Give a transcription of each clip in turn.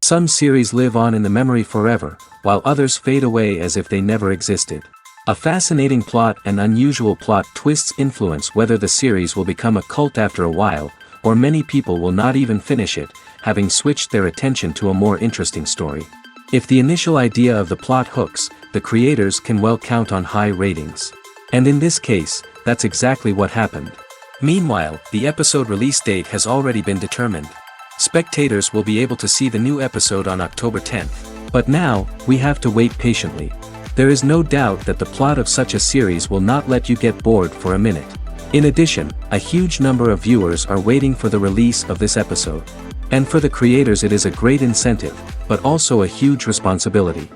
Some series live on in the memory forever, while others fade away as if they never existed. A fascinating plot and unusual plot twists influence whether the series will become a cult after a while, or many people will not even finish it, having switched their attention to a more interesting story. If the initial idea of the plot hooks, the creators can well count on high ratings. And in this case, that's exactly what happened. Meanwhile, the episode release date has already been determined. Spectators will be able to see the new episode on October 10th. But now, we have to wait patiently. There is no doubt that the plot of such a series will not let you get bored for a minute. In addition, a huge number of viewers are waiting for the release of this episode. And for the creators it is a great incentive, but also a huge responsibility.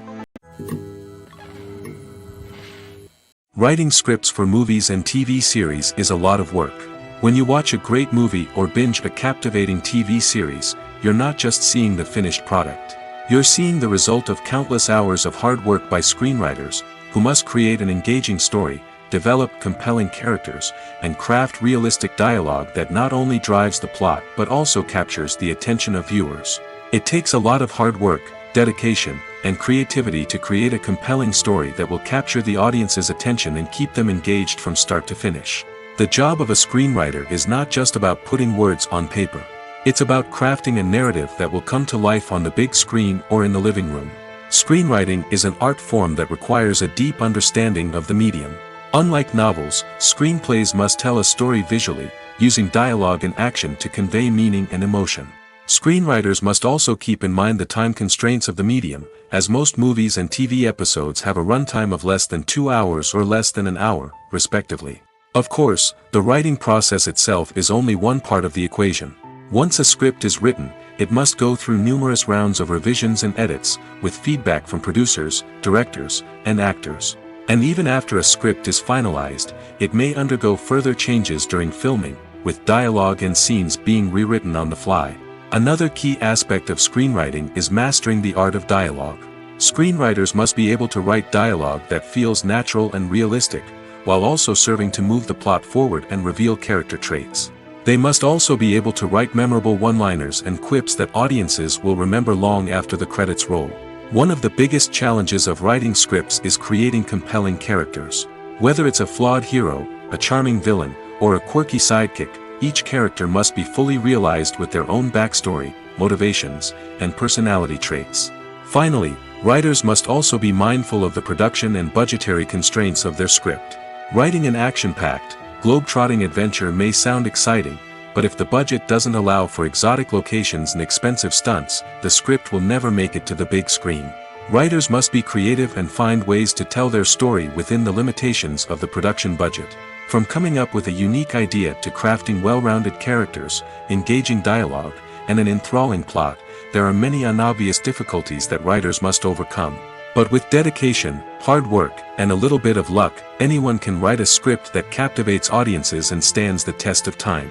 Writing scripts for movies and TV series is a lot of work. When you watch a great movie or binge a captivating TV series, you're not just seeing the finished product. You're seeing the result of countless hours of hard work by screenwriters, who must create an engaging story, develop compelling characters, and craft realistic dialogue that not only drives the plot but also captures the attention of viewers. It takes a lot of hard work, dedication, and creativity to create a compelling story that will capture the audience's attention and keep them engaged from start to finish. The job of a screenwriter is not just about putting words on paper. It's about crafting a narrative that will come to life on the big screen or in the living room. Screenwriting is an art form that requires a deep understanding of the medium. Unlike novels, screenplays must tell a story visually, using dialogue and action to convey meaning and emotion. Screenwriters must also keep in mind the time constraints of the medium, as most movies and TV episodes have a runtime of less than 2 hours or less than an hour, respectively. Of course, the writing process itself is only one part of the equation. Once a script is written, it must go through numerous rounds of revisions and edits, with feedback from producers, directors, and actors. And even after a script is finalized, it may undergo further changes during filming, with dialogue and scenes being rewritten on the fly. Another key aspect of screenwriting is mastering the art of dialogue. Screenwriters must be able to write dialogue that feels natural and realistic, while also serving to move the plot forward and reveal character traits. They must also be able to write memorable one-liners and quips that audiences will remember long after the credits roll. One of the biggest challenges of writing scripts is creating compelling characters. Whether it's a flawed hero, a charming villain, or a quirky sidekick, each character must be fully realized with their own backstory, motivations, and personality traits. Finally, writers must also be mindful of the production and budgetary constraints of their script. Writing an action-packed, globe-trotting adventure may sound exciting, but if the budget doesn't allow for exotic locations and expensive stunts, the script will never make it to the big screen. Writers must be creative and find ways to tell their story within the limitations of the production budget. From coming up with a unique idea to crafting well-rounded characters, engaging dialogue, and an enthralling plot, there are many unobvious difficulties that writers must overcome. But with dedication, hard work, and a little bit of luck, anyone can write a script that captivates audiences and stands the test of time.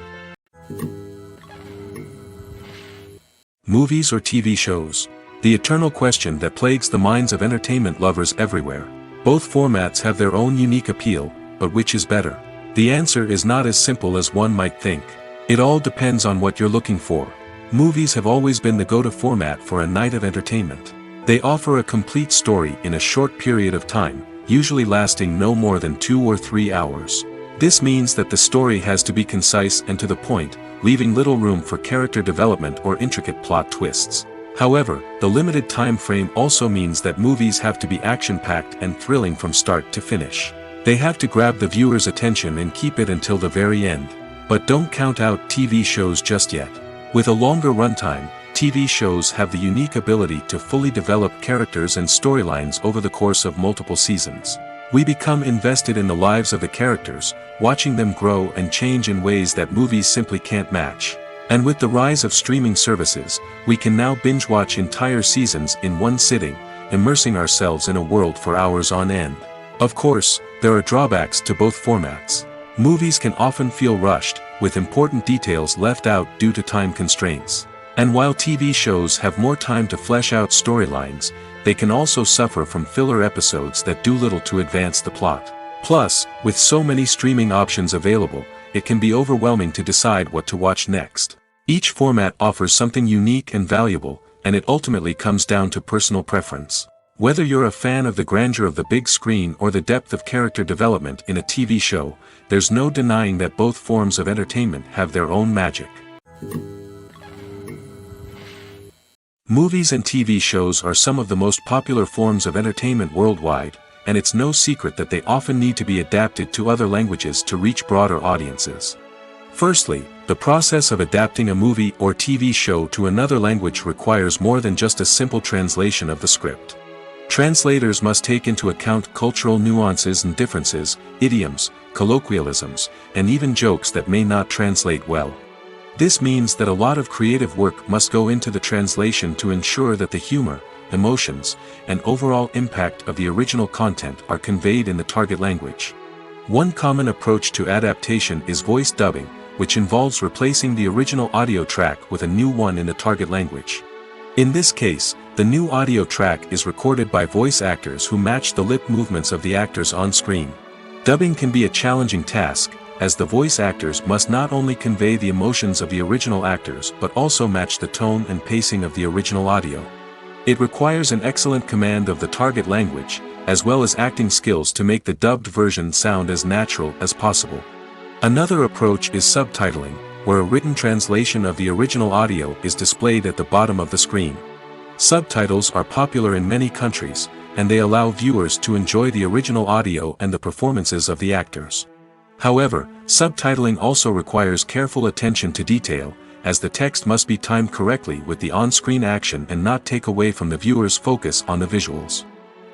Movies or TV shows? The eternal question that plagues the minds of entertainment lovers everywhere. Both formats have their own unique appeal, but which is better? The answer is not as simple as one might think. It all depends on what you're looking for. Movies have always been the go-to format for a night of entertainment. They offer a complete story in a short period of time, usually lasting no more than 2 or 3 hours. This means that the story has to be concise and to the point, leaving little room for character development or intricate plot twists. However, the limited time frame also means that movies have to be action-packed and thrilling from start to finish. They have to grab the viewer's attention and keep it until the very end. But don't count out TV shows just yet. With a longer runtime, TV shows have the unique ability to fully develop characters and storylines over the course of multiple seasons. We become invested in the lives of the characters, watching them grow and change in ways that movies simply can't match. And with the rise of streaming services, we can now binge-watch entire seasons in one sitting, immersing ourselves in a world for hours on end. Of course, there are drawbacks to both formats. Movies can often feel rushed, with important details left out due to time constraints. And while TV shows have more time to flesh out storylines, they can also suffer from filler episodes that do little to advance the plot. Plus, with so many streaming options available, it can be overwhelming to decide what to watch next. Each format offers something unique and valuable, and it ultimately comes down to personal preference. Whether you're a fan of the grandeur of the big screen or the depth of character development in a TV show, there's no denying that both forms of entertainment have their own magic. Movies and TV shows are some of the most popular forms of entertainment worldwide, and it's no secret that they often need to be adapted to other languages to reach broader audiences. Firstly, the process of adapting a movie or TV show to another language requires more than just a simple translation of the script. Translators must take into account cultural nuances and differences, idioms, colloquialisms, and even jokes that may not translate well. This means that a lot of creative work must go into the translation to ensure that the humor, emotions, and overall impact of the original content are conveyed in the target language. One common approach to adaptation is voice dubbing, which involves replacing the original audio track with a new one in the target language. In this case, the new audio track is recorded by voice actors who match the lip movements of the actors on screen. Dubbing can be a challenging task, as the voice actors must not only convey the emotions of the original actors but also match the tone and pacing of the original audio. It requires an excellent command of the target language, as well as acting skills to make the dubbed version sound as natural as possible. Another approach is subtitling, where a written translation of the original audio is displayed at the bottom of the screen. Subtitles are popular in many countries, and they allow viewers to enjoy the original audio and the performances of the actors. However, subtitling also requires careful attention to detail, as the text must be timed correctly with the on-screen action and not take away from the viewer's focus on the visuals.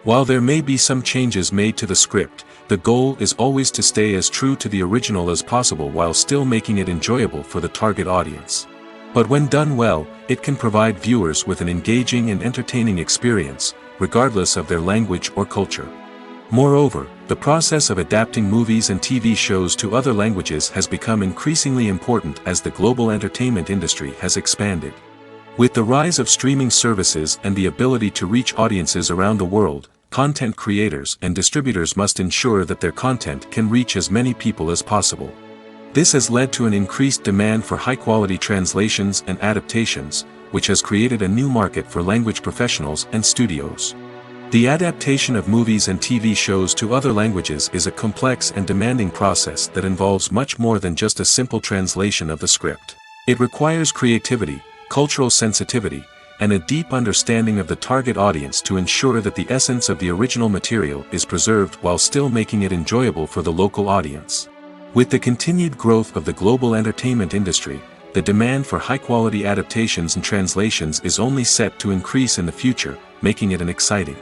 While there may be some changes made to the script, the goal is always to stay as true to the original as possible while still making it enjoyable for the target audience. But when done well, it can provide viewers with an engaging and entertaining experience, regardless of their language or culture. Moreover, the process of adapting movies and TV shows to other languages has become increasingly important as the global entertainment industry has expanded. With the rise of streaming services and the ability to reach audiences around the world, content creators and distributors must ensure that their content can reach as many people as possible. This has led to an increased demand for high-quality translations and adaptations, which has created a new market for language professionals and studios. The adaptation of movies and TV shows to other languages is a complex and demanding process that involves much more than just a simple translation of the script. It requires creativity, cultural sensitivity, and a deep understanding of the target audience to ensure that the essence of the original material is preserved while still making it enjoyable for the local audience. With the continued growth of the global entertainment industry, the demand for high-quality adaptations and translations is only set to increase in the future, making it an exciting.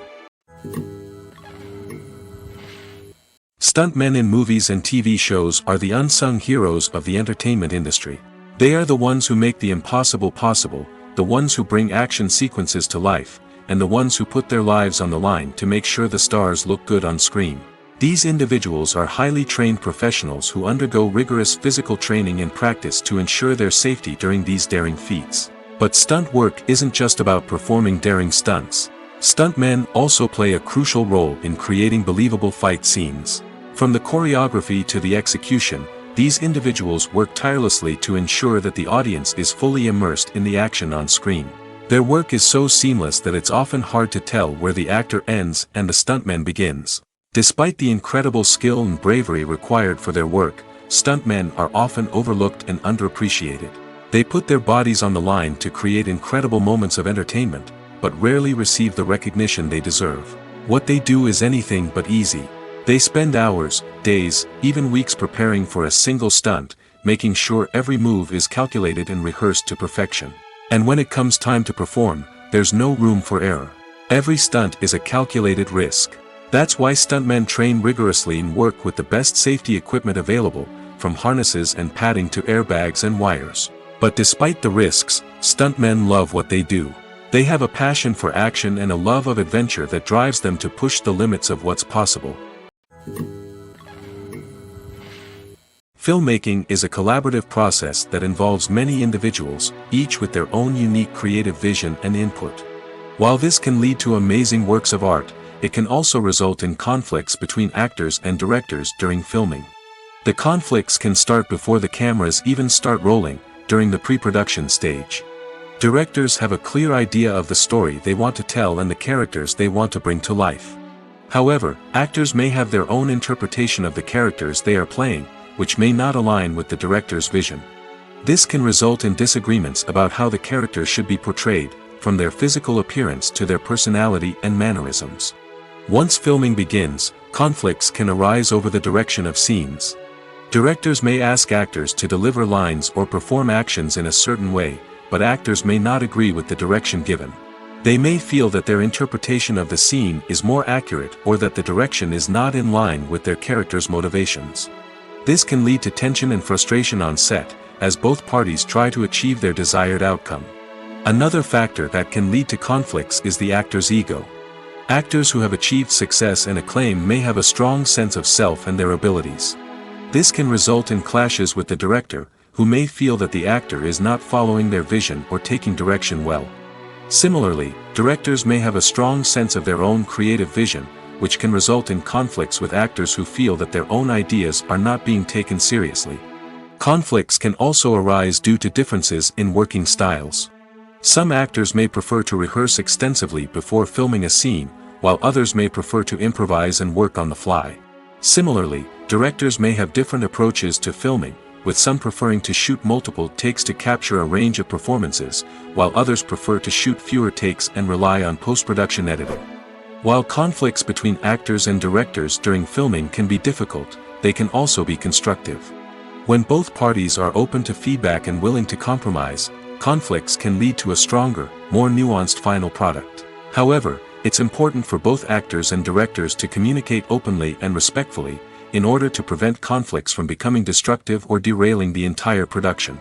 Stuntmen in movies and TV shows are the unsung heroes of the entertainment industry. They are the ones who make the impossible possible, the ones who bring action sequences to life, and the ones who put their lives on the line to make sure the stars look good on screen. These individuals are highly trained professionals who undergo rigorous physical training and practice to ensure their safety during these daring feats. But stunt work isn't just about performing daring stunts. Stuntmen also play a crucial role in creating believable fight scenes. From the choreography to the execution, these individuals work tirelessly to ensure that the audience is fully immersed in the action on screen. Their work is so seamless that it's often hard to tell where the actor ends and the stuntman begins. Despite the incredible skill and bravery required for their work, stuntmen are often overlooked and underappreciated. They put their bodies on the line to create incredible moments of entertainment, but rarely receive the recognition they deserve. What they do is anything but easy. They spend hours, days, even weeks preparing for a single stunt, making sure every move is calculated and rehearsed to perfection. And when it comes time to perform, there's no room for error. Every stunt is a calculated risk. That's why stuntmen train rigorously and work with the best safety equipment available, from harnesses and padding to airbags and wires. But despite the risks, stuntmen love what they do. They have a passion for action and a love of adventure that drives them to push the limits of what's possible. Filmmaking is a collaborative process that involves many individuals, each with their own unique creative vision and input. While this can lead to amazing works of art, it can also result in conflicts between actors and directors during filming. The conflicts can start before the cameras even start rolling, during the pre-production stage. Directors have a clear idea of the story they want to tell and the characters they want to bring to life. However, actors may have their own interpretation of the characters they are playing, which may not align with the director's vision. This can result in disagreements about how the characters should be portrayed, from their physical appearance to their personality and mannerisms. Once filming begins, conflicts can arise over the direction of scenes. Directors may ask actors to deliver lines or perform actions in a certain way, but actors may not agree with the direction given. They may feel that their interpretation of the scene is more accurate or that the direction is not in line with their character's motivations. This can lead to tension and frustration on set, as both parties try to achieve their desired outcome. Another factor that can lead to conflicts is the actor's ego. Actors who have achieved success and acclaim may have a strong sense of self and their abilities. This can result in clashes with the director, who may feel that the actor is not following their vision or taking direction well. Similarly, directors may have a strong sense of their own creative vision, which can result in conflicts with actors who feel that their own ideas are not being taken seriously. Conflicts can also arise due to differences in working styles. Some actors may prefer to rehearse extensively before filming a scene, while others may prefer to improvise and work on the fly. Similarly, directors may have different approaches to filming, with some preferring to shoot multiple takes to capture a range of performances, while others prefer to shoot fewer takes and rely on post-production editing. While conflicts between actors and directors during filming can be difficult, they can also be constructive. When both parties are open to feedback and willing to compromise, conflicts can lead to a stronger, more nuanced final product. However, it's important for both actors and directors to communicate openly and respectfully, in order to prevent conflicts from becoming destructive or derailing the entire production.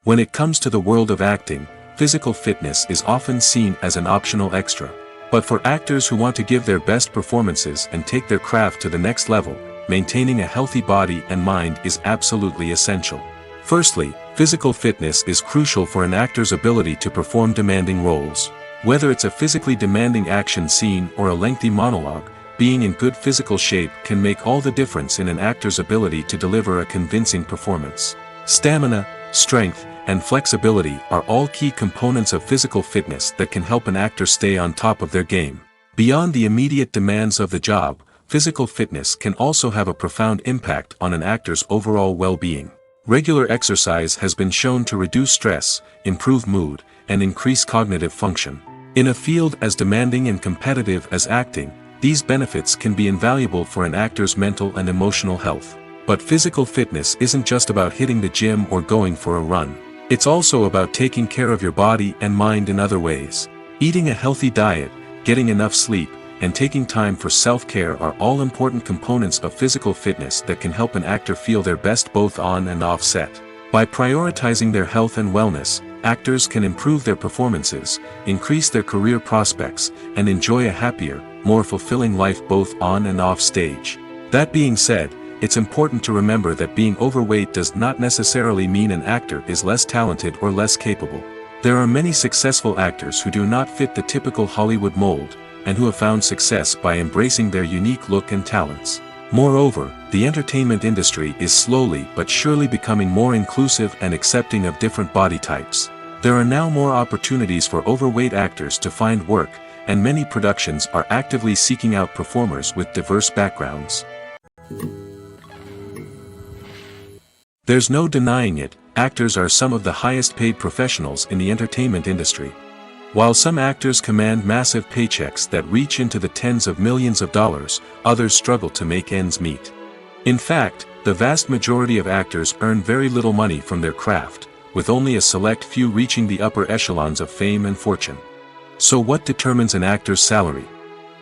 When it comes to the world of acting, physical fitness is often seen as an optional extra. But for actors who want to give their best performances and take their craft to the next level, maintaining a healthy body and mind is absolutely essential. Firstly, physical fitness is crucial for an actor's ability to perform demanding roles. Whether it's a physically demanding action scene or a lengthy monologue, being in good physical shape can make all the difference in an actor's ability to deliver a convincing performance. Stamina, strength, and flexibility are all key components of physical fitness that can help an actor stay on top of their game. Beyond the immediate demands of the job, physical fitness can also have a profound impact on an actor's overall well-being. Regular exercise has been shown to reduce stress, improve mood, and increase cognitive function. In a field as demanding and competitive as acting, these benefits can be invaluable for an actor's mental and emotional health. But physical fitness isn't just about hitting the gym or going for a run. It's also about taking care of your body and mind in other ways. Eating a healthy diet, getting enough sleep, and taking time for self-care are all important components of physical fitness that can help an actor feel their best both on and off set. By prioritizing their health and wellness, actors can improve their performances, increase their career prospects, and enjoy a happier, more fulfilling life both on and off stage. That being said, it's important to remember that being overweight does not necessarily mean an actor is less talented or less capable. There are many successful actors who do not fit the typical Hollywood mold, and who have found success by embracing their unique look and talents. Moreover, the entertainment industry is slowly but surely becoming more inclusive and accepting of different body types. There are now more opportunities for overweight actors to find work, and many productions are actively seeking out performers with diverse backgrounds. There's no denying it, actors are some of the highest paid professionals in the entertainment industry. While some actors command massive paychecks that reach into the tens of millions of dollars, others struggle to make ends meet. In fact, the vast majority of actors earn very little money from their craft, with only a select few reaching the upper echelons of fame and fortune. So what determines an actor's salary?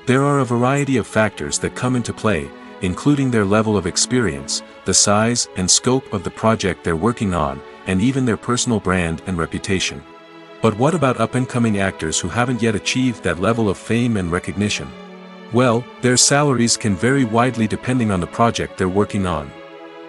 There are a variety of factors that come into play, including their level of experience, the size and scope of the project they're working on, and even their personal brand and reputation. But what about up-and-coming actors who haven't yet achieved that level of fame and recognition? Well, their salaries can vary widely depending on the project they're working on.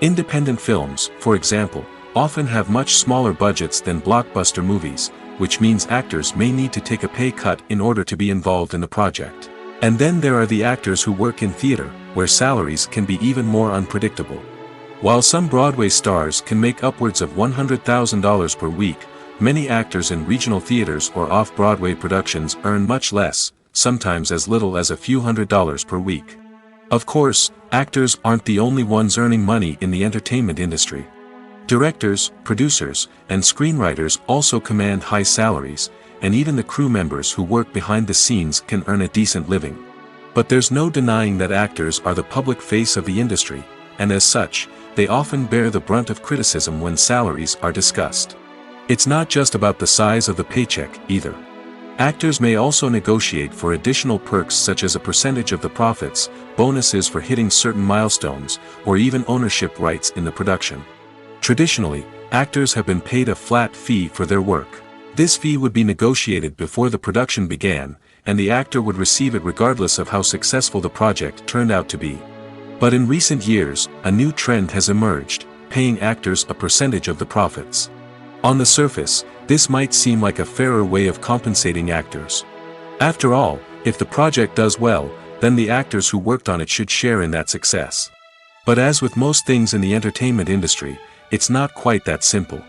Independent films, for example, often have much smaller budgets than blockbuster movies, which means actors may need to take a pay cut in order to be involved in the project. And then there are the actors who work in theater, where salaries can be even more unpredictable. While some Broadway stars can make upwards of $100,000 per week, many actors in regional theaters or off-Broadway productions earn much less, sometimes as little as a few $100s per week. Of course, actors aren't the only ones earning money in the entertainment industry. Directors, producers, and screenwriters also command high salaries, and even the crew members who work behind the scenes can earn a decent living. But there's no denying that actors are the public face of the industry, and as such, they often bear the brunt of criticism when salaries are discussed. It's not just about the size of the paycheck, either. Actors may also negotiate for additional perks such as a percentage of the profits, bonuses for hitting certain milestones, or even ownership rights in the production. Traditionally, actors have been paid a flat fee for their work. This fee would be negotiated before the production began, and the actor would receive it regardless of how successful the project turned out to be. But in recent years, a new trend has emerged, paying actors a percentage of the profits. On the surface, this might seem like a fairer way of compensating actors. After all, if the project does well, then the actors who worked on it should share in that success. But as with most things in the entertainment industry, it's not quite that simple.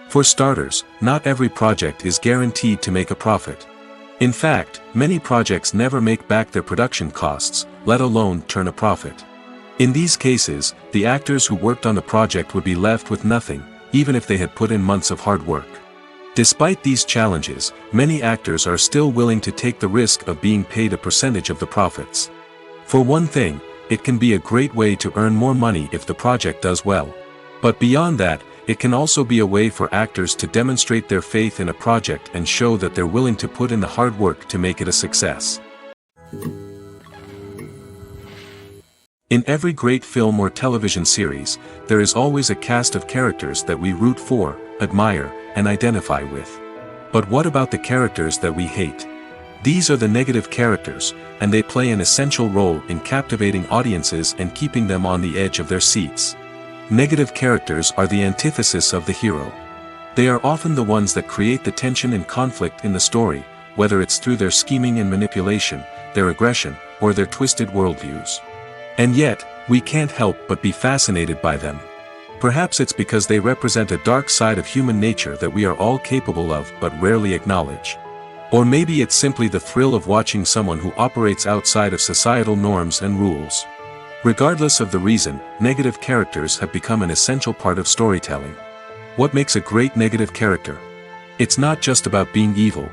For starters, not every project is guaranteed to make a profit. In fact, many projects never make back their production costs, let alone turn a profit. In these cases, the actors who worked on the project would be left with nothing, even if they had put in months of hard work. Despite these challenges, many actors are still willing to take the risk of being paid a percentage of the profits. For one thing, it can be a great way to earn more money if the project does well. But beyond that, it can also be a way for actors to demonstrate their faith in a project and show that they're willing to put in the hard work to make it a success. In every great film or television series, there is always a cast of characters that we root for, admire, and identify with. But what about the characters that we hate? These are the negative characters, and they play an essential role in captivating audiences and keeping them on the edge of their seats. Negative characters are the antithesis of the hero. They are often the ones that create the tension and conflict in the story, whether it's through their scheming and manipulation, their aggression, or their twisted worldviews. And yet, we can't help but be fascinated by them. Perhaps it's because they represent a dark side of human nature that we are all capable of but rarely acknowledge. Or maybe it's simply the thrill of watching someone who operates outside of societal norms and rules. Regardless of the reason, negative characters have become an essential part of storytelling. What makes a great negative character? It's not just about being evil.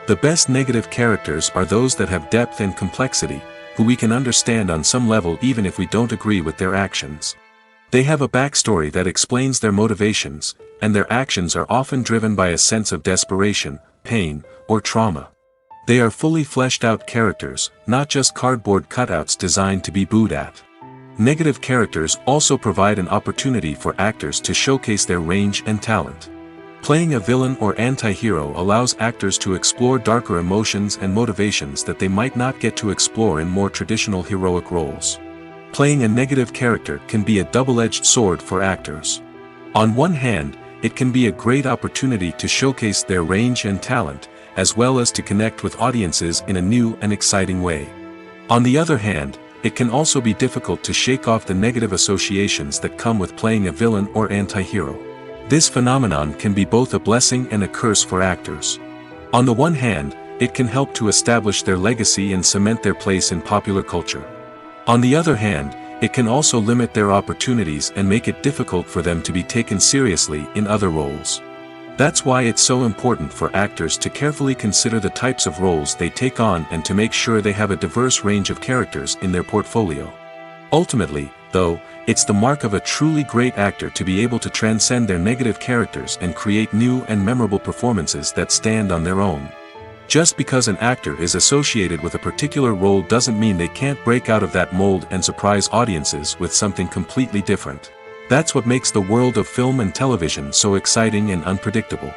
The best negative characters are those that have depth and complexity, who we can understand on some level even if we don't agree with their actions. They have a backstory that explains their motivations, and their actions are often driven by a sense of desperation, pain, or trauma. They are fully fleshed out characters, not just cardboard cutouts designed to be booed at. Negative characters also provide an opportunity for actors to showcase their range and talent. Playing a villain or anti-hero allows actors to explore darker emotions and motivations that they might not get to explore in more traditional heroic roles. Playing a negative character can be a double-edged sword for actors. On one hand, it can be a great opportunity to showcase their range and talent, as well as to connect with audiences in a new and exciting way. On the other hand, it can also be difficult to shake off the negative associations that come with playing a villain or anti-hero. This phenomenon can be both a blessing and a curse for actors. On the one hand, it can help to establish their legacy and cement their place in popular culture. On the other hand, it can also limit their opportunities and make it difficult for them to be taken seriously in other roles. That's why it's so important for actors to carefully consider the types of roles they take on and to make sure they have a diverse range of characters in their portfolio. Ultimately, though, it's the mark of a truly great actor to be able to transcend their negative characters and create new and memorable performances that stand on their own. Just because an actor is associated with a particular role doesn't mean they can't break out of that mold and surprise audiences with something completely different. That's what makes the world of film and television so exciting and unpredictable.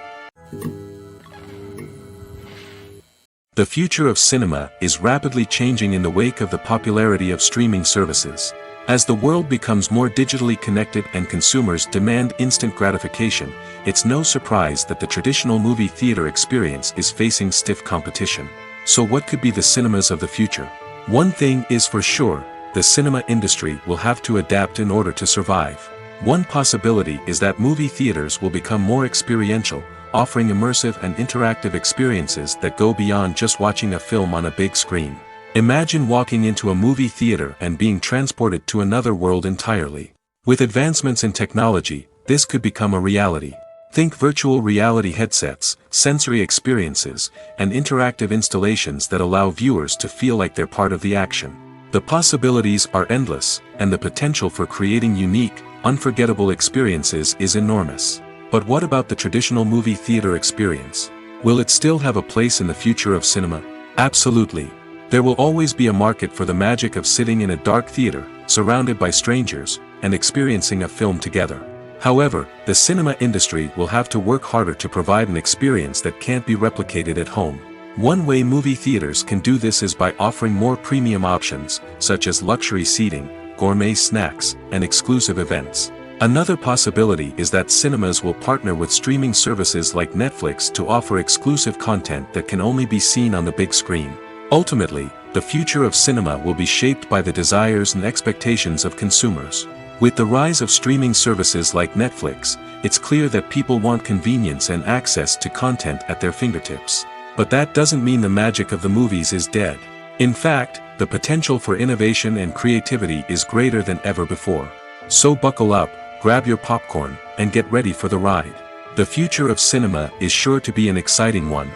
The future of cinema is rapidly changing in the wake of the popularity of streaming services. As the world becomes more digitally connected and consumers demand instant gratification, it's no surprise that the traditional movie theater experience is facing stiff competition. So what could be the cinemas of the future? One thing is for sure, the cinema industry will have to adapt in order to survive. One possibility is that movie theaters will become more experiential, offering immersive and interactive experiences that go beyond just watching a film on a big screen. Imagine walking into a movie theater and being transported to another world entirely. With advancements in technology, this could become a reality. Think virtual reality headsets, sensory experiences, and interactive installations that allow viewers to feel like they're part of the action. The possibilities are endless, and the potential for creating unique, unforgettable experiences is enormous. But what about the traditional movie theater experience? Will it still have a place in the future of cinema? Absolutely. There will always be a market for the magic of sitting in a dark theater, surrounded by strangers, and experiencing a film together. However, the cinema industry will have to work harder to provide an experience that can't be replicated at home. One way movie theaters can do this is by offering more premium options, such as luxury seating, gourmet snacks, and exclusive events. Another possibility is that cinemas will partner with streaming services like Netflix to offer exclusive content that can only be seen on the big screen. Ultimately, the future of cinema will be shaped by the desires and expectations of consumers. With the rise of streaming services like Netflix, it's clear that people want convenience and access to content at their fingertips. But that doesn't mean the magic of the movies is dead. In fact, the potential for innovation and creativity is greater than ever before. So buckle up, grab your popcorn, and get ready for the ride. The future of cinema is sure to be an exciting one.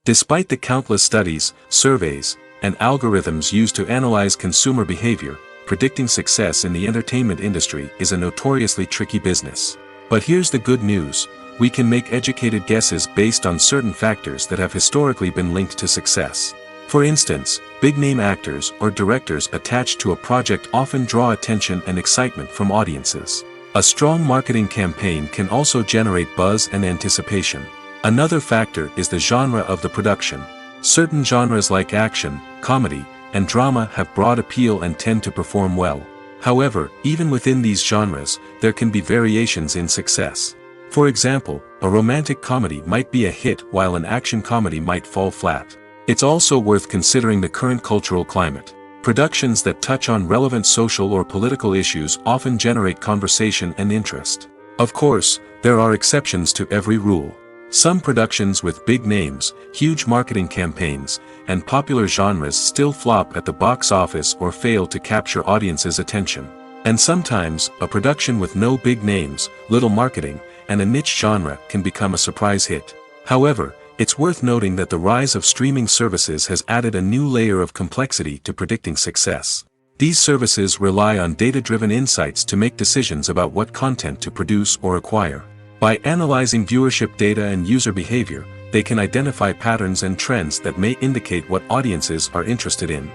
Despite the countless studies, surveys, and algorithms used to analyze consumer behavior, predicting success in the entertainment industry is a notoriously tricky business. But here's the good news: we can make educated guesses based on certain factors that have historically been linked to success. For instance, big-name actors or directors attached to a project often draw attention and excitement from audiences. A strong marketing campaign can also generate buzz and anticipation. Another factor is the genre of the production. Certain genres like action, comedy, and drama have broad appeal and tend to perform well. However, even within these genres, there can be variations in success. For example, a romantic comedy might be a hit while an action comedy might fall flat. It's also worth considering the current cultural climate. Productions that touch on relevant social or political issues often generate conversation and interest. Of course, there are exceptions to every rule. Some productions with big names, huge marketing campaigns, and popular genres still flop at the box office or fail to capture audiences' attention. And sometimes, a production with no big names, little marketing, and a niche genre can become a surprise hit. However, it's worth noting that the rise of streaming services has added a new layer of complexity to predicting success. These services rely on data-driven insights to make decisions about what content to produce or acquire. By analyzing viewership data and user behavior, they can identify patterns and trends that may indicate what audiences are interested in.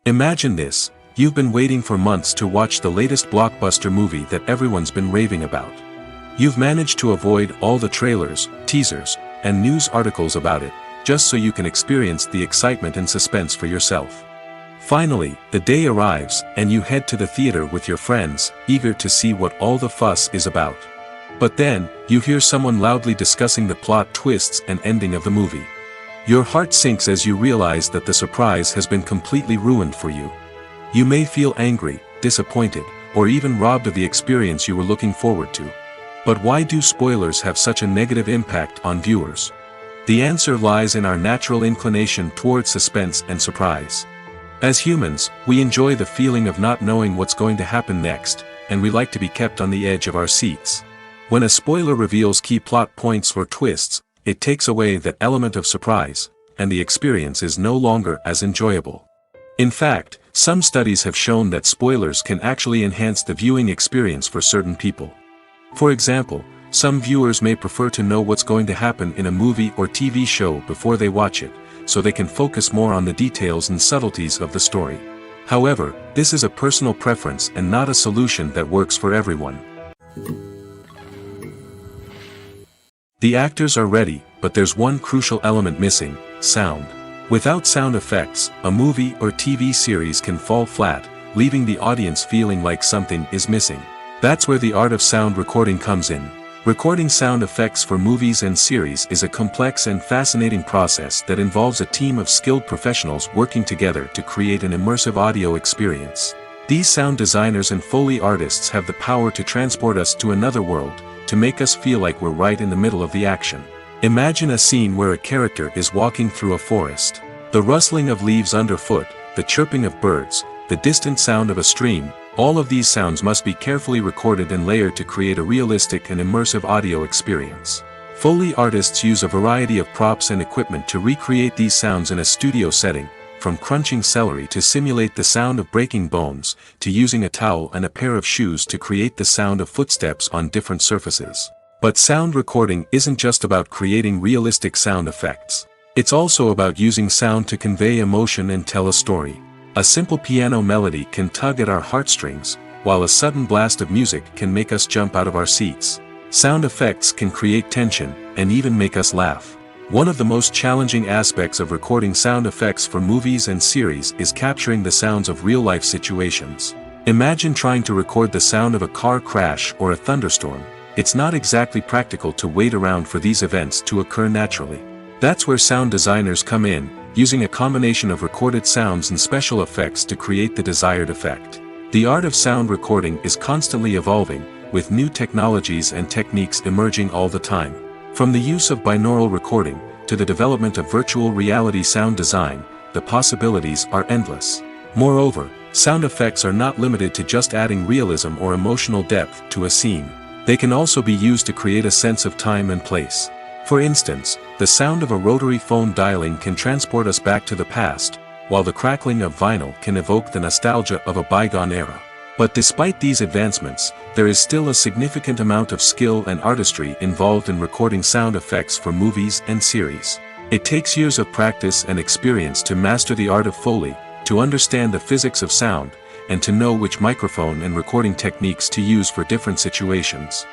Imagine this: you've been waiting for months to watch the latest blockbuster movie that everyone's been raving about. You've managed to avoid all the trailers, teasers, and news articles about it, just so you can experience the excitement and suspense for yourself. Finally, the day arrives, and you head to the theater with your friends, eager to see what all the fuss is about. But then, you hear someone loudly discussing the plot twists and ending of the movie. Your heart sinks as you realize that the surprise has been completely ruined for you. You may feel angry, disappointed, or even robbed of the experience you were looking forward to. But why do spoilers have such a negative impact on viewers? The answer lies in our natural inclination toward suspense and surprise. As humans, we enjoy the feeling of not knowing what's going to happen next, and we like to be kept on the edge of our seats. When a spoiler reveals key plot points or twists, it takes away that element of surprise, and the experience is no longer as enjoyable. In fact, some studies have shown that spoilers can actually enhance the viewing experience for certain people. For example, some viewers may prefer to know what's going to happen in a movie or TV show before they watch it, so they can focus more on the details and subtleties of the story. However, this is a personal preference and not a solution that works for everyone. The actors are ready, but there's one crucial element missing: sound. Without sound effects, a movie or TV series can fall flat, leaving the audience feeling like something is missing. That's where the art of sound recording comes in. Recording sound effects for movies and series is a complex and fascinating process that involves a team of skilled professionals working together to create an immersive audio experience. These sound designers and Foley artists have the power to transport us to another world, to make us feel like we're right in the middle of the action. Imagine a scene where a character is walking through a forest. The rustling of leaves underfoot, the chirping of birds, the distant sound of a stream, all of these sounds must be carefully recorded and layered to create a realistic and immersive audio experience. Foley artists use a variety of props and equipment to recreate these sounds in a studio setting, from crunching celery to simulate the sound of breaking bones, to using a towel and a pair of shoes to create the sound of footsteps on different surfaces. But sound recording isn't just about creating realistic sound effects. It's also about using sound to convey emotion and tell a story. A simple piano melody can tug at our heartstrings, while a sudden blast of music can make us jump out of our seats. Sound effects can create tension, and even make us laugh. One of the most challenging aspects of recording sound effects for movies and series is capturing the sounds of real-life situations. Imagine trying to record the sound of a car crash or a thunderstorm. It's not exactly practical to wait around for these events to occur naturally. That's where sound designers come in, using a combination of recorded sounds and special effects to create the desired effect. The art of sound recording is constantly evolving, with new technologies and techniques emerging all the time. From the use of binaural recording, to the development of virtual reality sound design, the possibilities are endless. Moreover, sound effects are not limited to just adding realism or emotional depth to a scene. They can also be used to create a sense of time and place. For instance, the sound of a rotary phone dialing can transport us back to the past, while the crackling of vinyl can evoke the nostalgia of a bygone era. But despite these advancements, there is still a significant amount of skill and artistry involved in recording sound effects for movies and series. It takes years of practice and experience to master the art of Foley, to understand the physics of sound, and to know which microphone and recording techniques to use for different situations.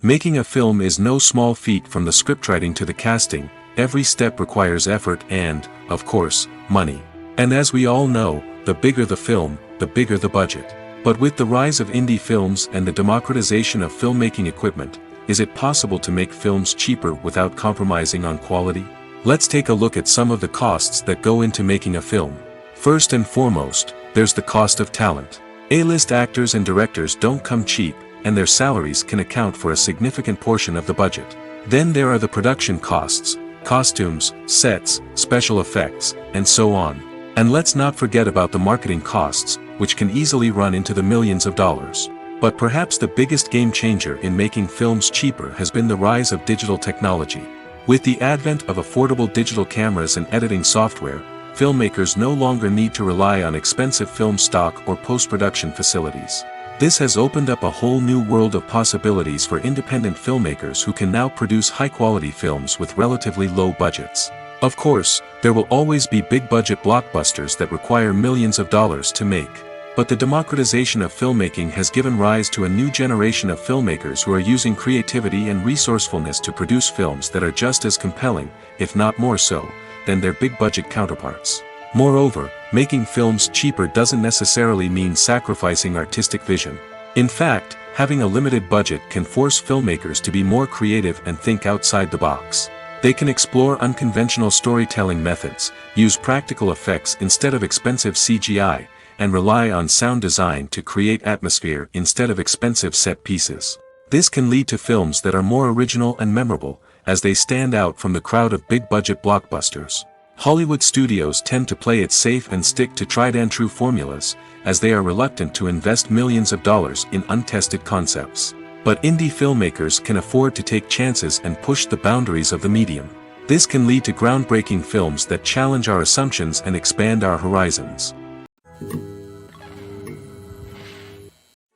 Making a film is no small feat. From the scriptwriting to the casting, every step requires effort and, of course, money. And as we all know, the bigger the film, the bigger the budget. But with the rise of indie films and the democratization of filmmaking equipment, is it possible to make films cheaper without compromising on quality? Let's take a look at some of the costs that go into making a film. First and foremost, there's the cost of talent. A-list actors and directors don't come cheap, and their salaries can account for a significant portion of the budget. Then there are the production costs, costumes, sets, special effects, and so on. And let's not forget about the marketing costs, which can easily run into the millions of dollars. But perhaps the biggest game changer in making films cheaper has been the rise of digital technology. With the advent of affordable digital cameras and editing software, filmmakers no longer need to rely on expensive film stock or post-production facilities. This has opened up a whole new world of possibilities for independent filmmakers who can now produce high-quality films with relatively low budgets. Of course, there will always be big-budget blockbusters that require millions of dollars to make. But the democratization of filmmaking has given rise to a new generation of filmmakers who are using creativity and resourcefulness to produce films that are just as compelling, if not more so, than their big-budget counterparts. Moreover, making films cheaper doesn't necessarily mean sacrificing artistic vision. In fact, having a limited budget can force filmmakers to be more creative and think outside the box. They can explore unconventional storytelling methods, use practical effects instead of expensive CGI, and rely on sound design to create atmosphere instead of expensive set pieces. This can lead to films that are more original and memorable, as they stand out from the crowd of big-budget blockbusters. Hollywood studios tend to play it safe and stick to tried-and-true formulas, as they are reluctant to invest millions of dollars in untested concepts. But indie filmmakers can afford to take chances and push the boundaries of the medium. This can lead to groundbreaking films that challenge our assumptions and expand our horizons.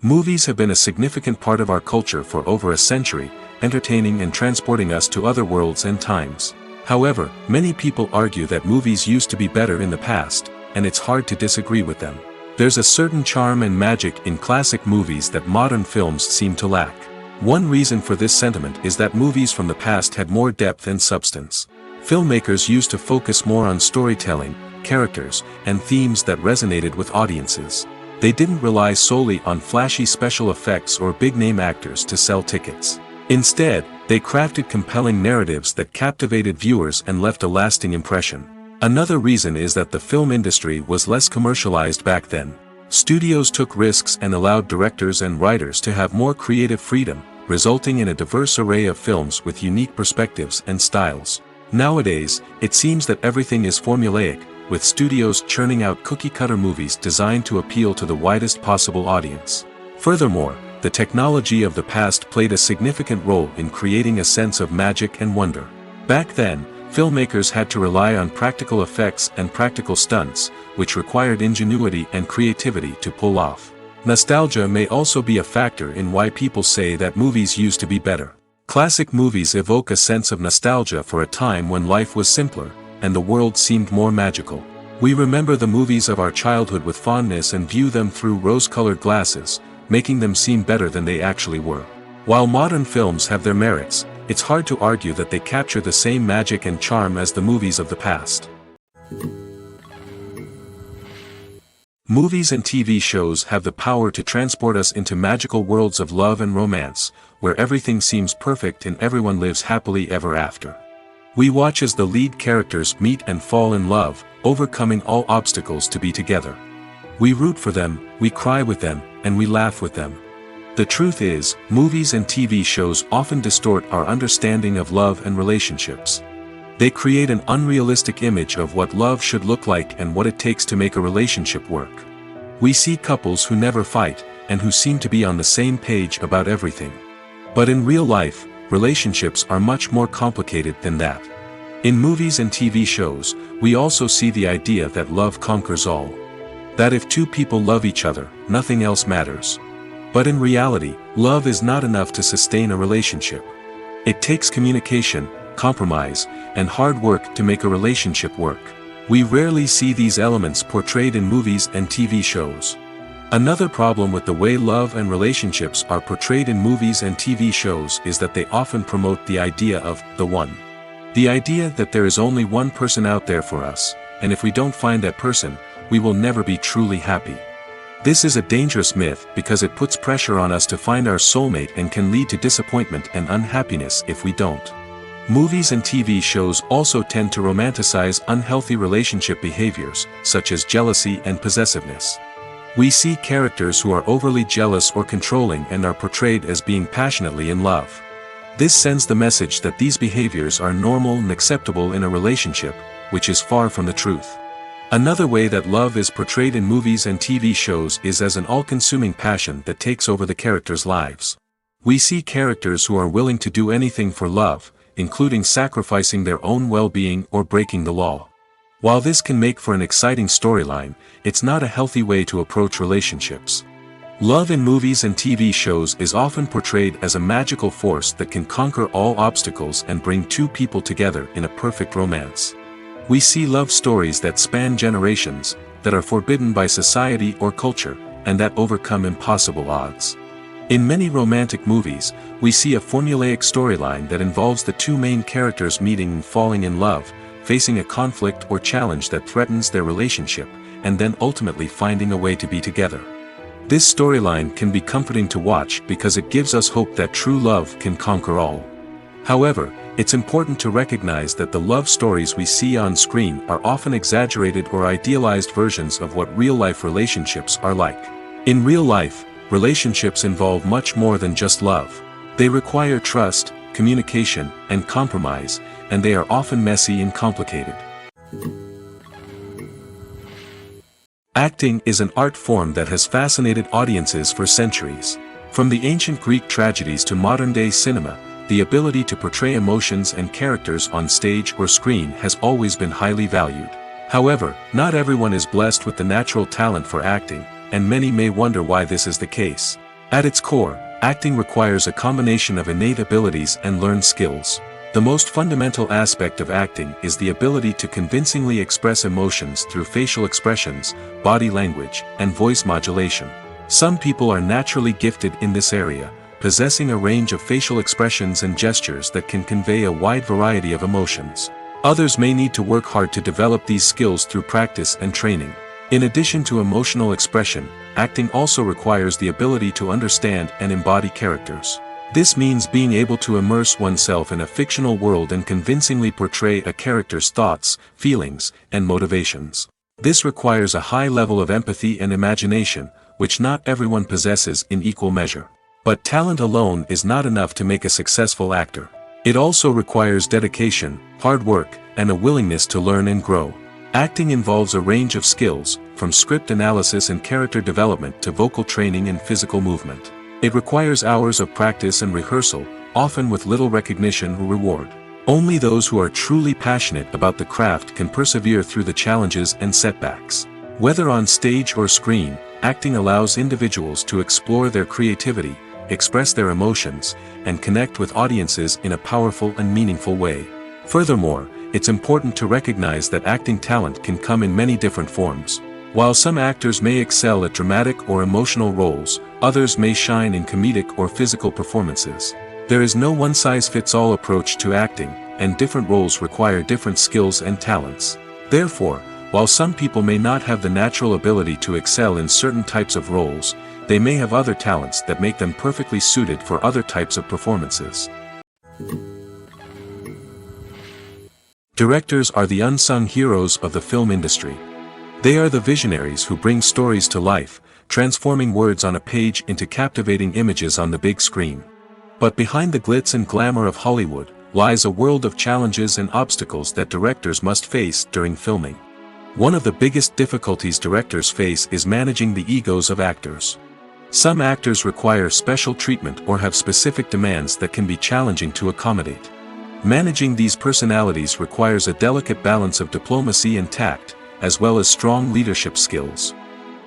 Movies have been a significant part of our culture for over a century, entertaining and transporting us to other worlds and times. However, many people argue that movies used to be better in the past, and it's hard to disagree with them. There's a certain charm and magic in classic movies that modern films seem to lack. One reason for this sentiment is that movies from the past had more depth and substance. Filmmakers used to focus more on storytelling, characters, and themes that resonated with audiences. They didn't rely solely on flashy special effects or big-name actors to sell tickets. Instead, they crafted compelling narratives that captivated viewers and left a lasting impression. Another reason is that the film industry was less commercialized back then. Studios took risks and allowed directors and writers to have more creative freedom, resulting in a diverse array of films with unique perspectives and styles. Nowadays, it seems that everything is formulaic, with studios churning out cookie-cutter movies designed to appeal to the widest possible audience. Furthermore, the technology of the past played a significant role in creating a sense of magic and wonder. Back then, filmmakers had to rely on practical effects and practical stunts, which required ingenuity and creativity to pull off. Nostalgia may also be a factor in why people say that movies used to be better. Classic movies evoke a sense of nostalgia for a time when life was simpler, and the world seemed more magical. We remember the movies of our childhood with fondness and view them through rose-colored glasses, making them seem better than they actually were. While modern films have their merits, it's hard to argue that they capture the same magic and charm as the movies of the past. Movies and TV shows have the power to transport us into magical worlds of love and romance, where everything seems perfect and everyone lives happily ever after. We watch as the lead characters meet and fall in love, overcoming all obstacles to be together. We root for them, we cry with them, and we laugh with them. The truth is, movies and TV shows often distort our understanding of love and relationships. They create an unrealistic image of what love should look like and what it takes to make a relationship work. We see couples who never fight, and who seem to be on the same page about everything. But in real life, relationships are much more complicated than that. In movies and TV shows, we also see the idea that love conquers all. That if two people love each other, nothing else matters. But in reality, love is not enough to sustain a relationship. It takes communication, compromise, and hard work to make a relationship work. We rarely see these elements portrayed in movies and TV shows. Another problem with the way love and relationships are portrayed in movies and TV shows is that they often promote the idea of the one. The idea that there is only one person out there for us, and if we don't find that person, we will never be truly happy. This is a dangerous myth because it puts pressure on us to find our soulmate and can lead to disappointment and unhappiness if we don't. Movies and TV shows also tend to romanticize unhealthy relationship behaviors, such as jealousy and possessiveness. We see characters who are overly jealous or controlling and are portrayed as being passionately in love. This sends the message that these behaviors are normal and acceptable in a relationship, which is far from the truth. Another way that love is portrayed in movies and TV shows is as an all-consuming passion that takes over the characters' lives. We see characters who are willing to do anything for love, including sacrificing their own well-being or breaking the law. While this can make for an exciting storyline, it's not a healthy way to approach relationships. Love in movies and TV shows is often portrayed as a magical force that can conquer all obstacles and bring two people together in a perfect romance. We see love stories that span generations, that are forbidden by society or culture, and that overcome impossible odds. In many romantic movies, we see a formulaic storyline that involves the two main characters meeting and falling in love, facing a conflict or challenge that threatens their relationship, and then ultimately finding a way to be together. This storyline can be comforting to watch because it gives us hope that true love can conquer all. However, it's important to recognize that the love stories we see on screen are often exaggerated or idealized versions of what real-life relationships are like. In real life, relationships involve much more than just love. They require trust, communication, and compromise, and they are often messy and complicated. Acting is an art form that has fascinated audiences for centuries. From the ancient Greek tragedies to modern-day cinema, the ability to portray emotions and characters on stage or screen has always been highly valued. However, not everyone is blessed with the natural talent for acting, and many may wonder why this is the case. At its core, acting requires a combination of innate abilities and learned skills. The most fundamental aspect of acting is the ability to convincingly express emotions through facial expressions, body language, and voice modulation. Some people are naturally gifted in this area, possessing a range of facial expressions and gestures that can convey a wide variety of emotions. Others may need to work hard to develop these skills through practice and training. In addition to emotional expression, acting also requires the ability to understand and embody characters. This means being able to immerse oneself in a fictional world and convincingly portray a character's thoughts, feelings, and motivations. This requires a high level of empathy and imagination, which not everyone possesses in equal measure. But talent alone is not enough to make a successful actor. It also requires dedication, hard work, and a willingness to learn and grow. Acting involves a range of skills, from script analysis and character development to vocal training and physical movement. It requires hours of practice and rehearsal, often with little recognition or reward. Only those who are truly passionate about the craft can persevere through the challenges and setbacks. Whether on stage or screen, acting allows individuals to explore their creativity, express their emotions, and connect with audiences in a powerful and meaningful way. Furthermore, it's important to recognize that acting talent can come in many different forms. While some actors may excel at dramatic or emotional roles, others may shine in comedic or physical performances. There is no one-size-fits-all approach to acting, and different roles require different skills and talents. Therefore, while some people may not have the natural ability to excel in certain types of roles, they may have other talents that make them perfectly suited for other types of performances. Directors are the unsung heroes of the film industry. They are the visionaries who bring stories to life, transforming words on a page into captivating images on the big screen. But behind the glitz and glamour of Hollywood, lies a world of challenges and obstacles that directors must face during filming. One of the biggest difficulties directors face is managing the egos of actors. Some actors require special treatment or have specific demands that can be challenging to accommodate. Managing these personalities requires a delicate balance of diplomacy and tact, as well as strong leadership skills.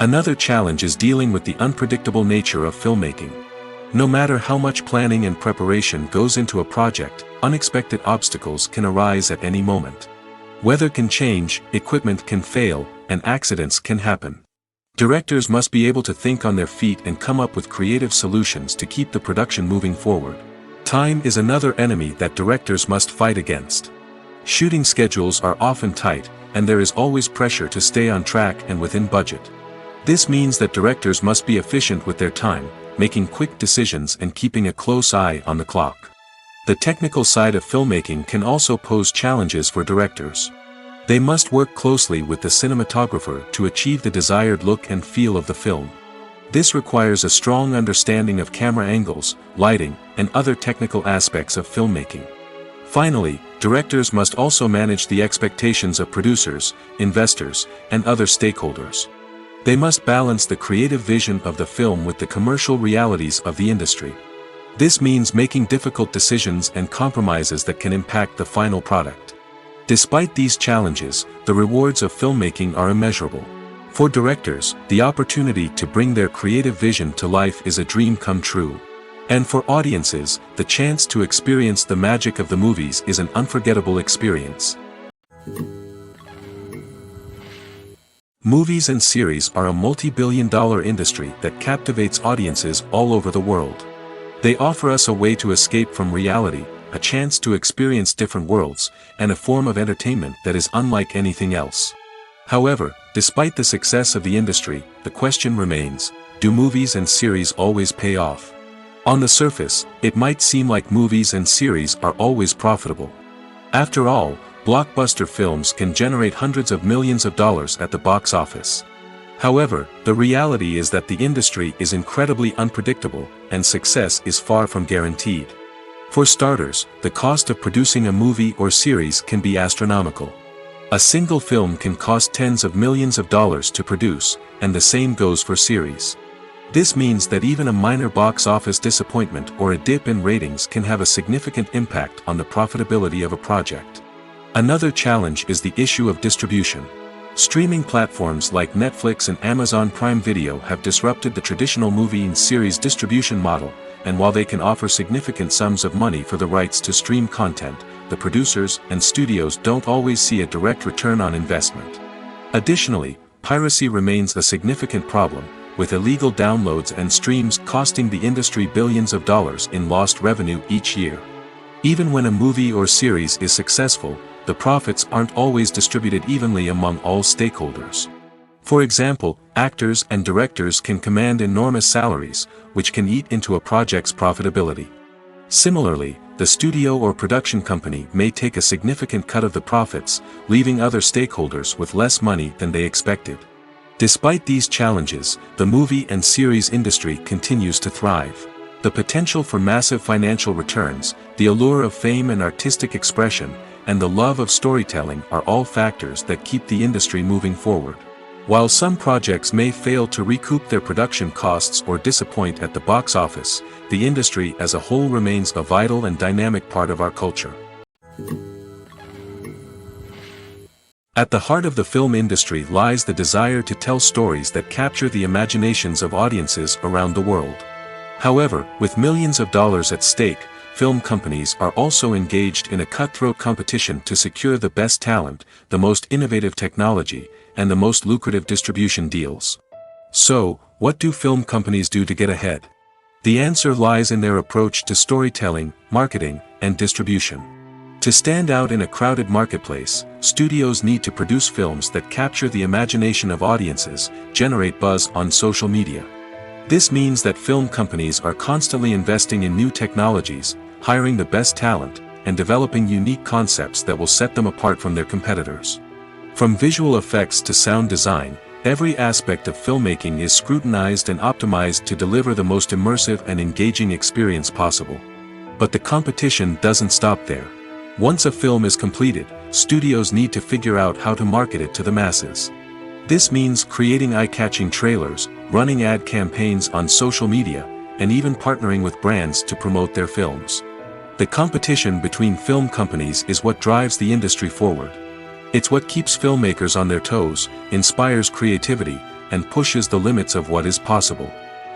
Another challenge is dealing with the unpredictable nature of filmmaking. No matter how much planning and preparation goes into a project, unexpected obstacles can arise at any moment. Weather can change, equipment can fail, and accidents can happen. Directors must be able to think on their feet and come up with creative solutions to keep the production moving forward. Time is another enemy that directors must fight against. Shooting schedules are often tight, and there is always pressure to stay on track and within budget. This means that directors must be efficient with their time, making quick decisions and keeping a close eye on the clock. The technical side of filmmaking can also pose challenges for directors. They must work closely with the cinematographer to achieve the desired look and feel of the film. This requires a strong understanding of camera angles, lighting, and other technical aspects of filmmaking. Finally, directors must also manage the expectations of producers, investors, and other stakeholders. They must balance the creative vision of the film with the commercial realities of the industry. This means making difficult decisions and compromises that can impact the final product. Despite these challenges, the rewards of filmmaking are immeasurable. For directors, the opportunity to bring their creative vision to life is a dream come true. And for audiences, the chance to experience the magic of the movies is an unforgettable experience. Movies and series are a multi-billion-dollar industry that captivates audiences all over the world. They offer us a way to escape from reality, a chance to experience different worlds, and a form of entertainment that is unlike anything else. However, despite the success of the industry, the question remains, do movies and series always pay off? On the surface, it might seem like movies and series are always profitable. After all, blockbuster films can generate hundreds of millions of dollars at the box office. However, the reality is that the industry is incredibly unpredictable, and success is far from guaranteed. For starters, the cost of producing a movie or series can be astronomical. A single film can cost tens of millions of dollars to produce, and the same goes for series. This means that even a minor box office disappointment or a dip in ratings can have a significant impact on the profitability of a project. Another challenge is the issue of distribution. Streaming platforms like Netflix and Amazon Prime Video have disrupted the traditional movie and series distribution model, and while they can offer significant sums of money for the rights to stream content, the producers and studios don't always see a direct return on investment. Additionally, piracy remains a significant problem, with illegal downloads and streams costing the industry billions of dollars in lost revenue each year. Even when a movie or series is successful, the profits aren't always distributed evenly among all stakeholders. For example, actors and directors can command enormous salaries, which can eat into a project's profitability. Similarly, the studio or production company may take a significant cut of the profits, leaving other stakeholders with less money than they expected. Despite these challenges, the movie and series industry continues to thrive. The potential for massive financial returns, the allure of fame and artistic expression, and the love of storytelling are all factors that keep the industry moving forward. While some projects may fail to recoup their production costs or disappoint at the box office, the industry as a whole remains a vital and dynamic part of our culture. At the heart of the film industry lies the desire to tell stories that capture the imaginations of audiences around the world. However, with millions of dollars at stake, film companies are also engaged in a cutthroat competition to secure the best talent, the most innovative technology, and the most lucrative distribution deals. So, what do film companies do to get ahead? The answer lies in their approach to storytelling, marketing, and distribution. To stand out in a crowded marketplace, studios need to produce films that capture the imagination of audiences, generate buzz on social media. This means that film companies are constantly investing in new technologies, hiring the best talent, and developing unique concepts that will set them apart from their competitors. From visual effects to sound design, every aspect of filmmaking is scrutinized and optimized to deliver the most immersive and engaging experience possible. But the competition doesn't stop there. Once a film is completed, studios need to figure out how to market it to the masses. This means creating eye-catching trailers, running ad campaigns on social media, and even partnering with brands to promote their films. The competition between film companies is what drives the industry forward. It's what keeps filmmakers on their toes, inspires creativity, and pushes the limits of what is possible.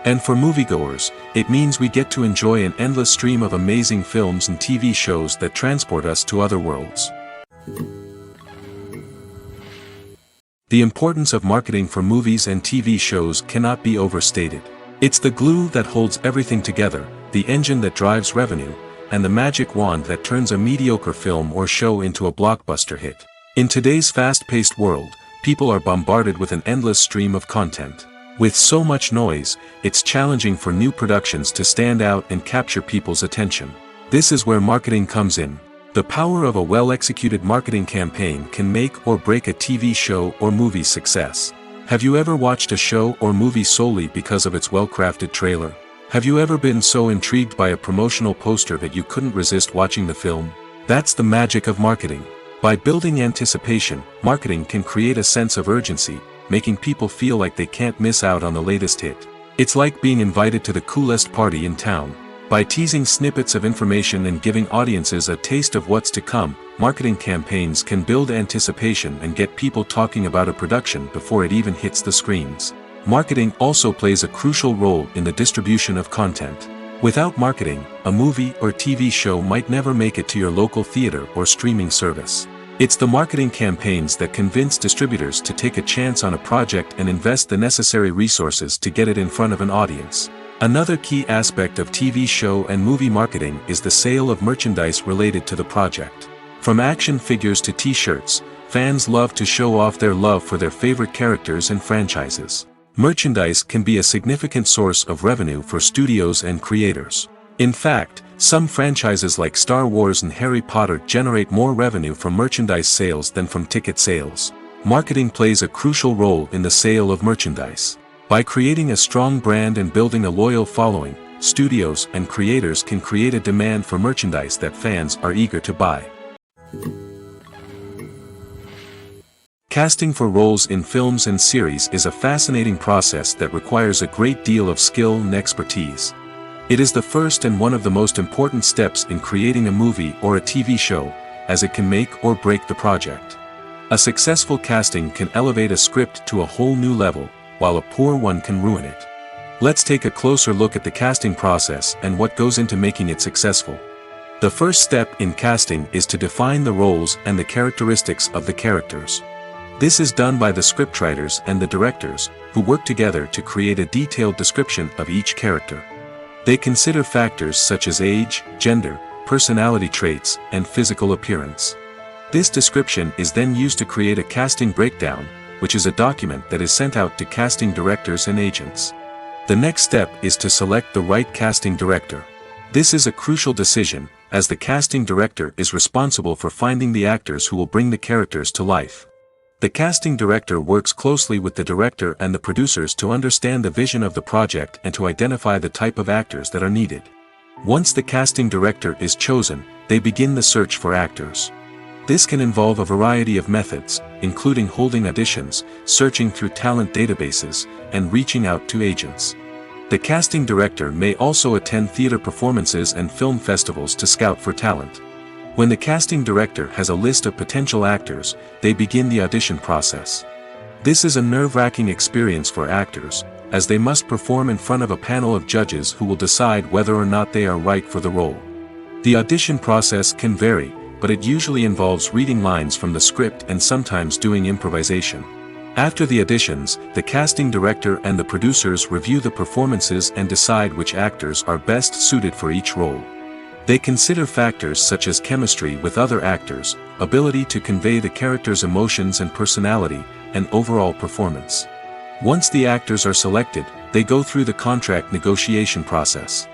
And for moviegoers, it means we get to enjoy an endless stream of amazing films and TV shows that transport us to other worlds. The importance of marketing for movies and TV shows cannot be overstated. It's the glue that holds everything together, the engine that drives revenue, and the magic wand that turns a mediocre film or show into a blockbuster hit. In today's fast-paced world, people are bombarded with an endless stream of content. With so much noise, it's challenging for new productions to stand out and capture people's attention. This is where marketing comes in. The power of a well-executed marketing campaign can make or break a TV show or movie's success. Have you ever watched a show or movie solely because of its well-crafted trailer? Have you ever been so intrigued by a promotional poster that you couldn't resist watching the film? That's the magic of marketing. By building anticipation, marketing can create a sense of urgency, making people feel like they can't miss out on the latest hit. It's like being invited to the coolest party in town. By teasing snippets of information and giving audiences a taste of what's to come, marketing campaigns can build anticipation and get people talking about a production before it even hits the screens. Marketing also plays a crucial role in the distribution of content. Without marketing, a movie or TV show might never make it to your local theater or streaming service. It's the marketing campaigns that convince distributors to take a chance on a project and invest the necessary resources to get it in front of an audience. Another key aspect of TV show and movie marketing is the sale of merchandise related to the project. From action figures to t-shirts, fans love to show off their love for their favorite characters and franchises. Merchandise can be a significant source of revenue for studios and creators. In fact, some franchises like Star Wars and Harry Potter generate more revenue from merchandise sales than from ticket sales. Marketing plays a crucial role in the sale of merchandise. By creating a strong brand and building a loyal following, studios and creators can create a demand for merchandise that fans are eager to buy. Casting for roles in films and series is a fascinating process that requires a great deal of skill and expertise. It is the first and one of the most important steps in creating a movie or a TV show, as it can make or break the project. A successful casting can elevate a script to a whole new level, while a poor one can ruin it. Let's take a closer look at the casting process and what goes into making it successful. The first step in casting is to define the roles and the characteristics of the characters. This is done by the scriptwriters and the directors, who work together to create a detailed description of each character. They consider factors such as age, gender, personality traits, and physical appearance. This description is then used to create a casting breakdown, which is a document that is sent out to casting directors and agents. The next step is to select the right casting director. This is a crucial decision, as the casting director is responsible for finding the actors who will bring the characters to life. The casting director works closely with the director and the producers to understand the vision of the project and to identify the type of actors that are needed. Once the casting director is chosen, they begin the search for actors. This can involve a variety of methods, including holding auditions, searching through talent databases, and reaching out to agents. The casting director may also attend theater performances and film festivals to scout for talent. When the casting director has a list of potential actors, they begin the audition process. This is a nerve-wracking experience for actors, as they must perform in front of a panel of judges who will decide whether or not they are right for the role. The audition process can vary, but it usually involves reading lines from the script and sometimes doing improvisation. After the auditions, the casting director and the producers review the performances and decide which actors are best suited for each role. They consider factors such as chemistry with other actors, ability to convey the character's emotions and personality, and overall performance. Once the actors are selected, they go through the contract negotiation process.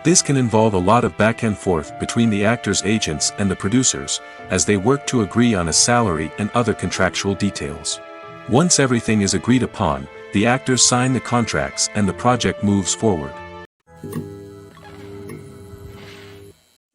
This can involve a lot of back and forth between the actors' agents and the producers, as they work to agree on a salary and other contractual details. Once everything is agreed upon, the actors sign the contracts and the project moves forward.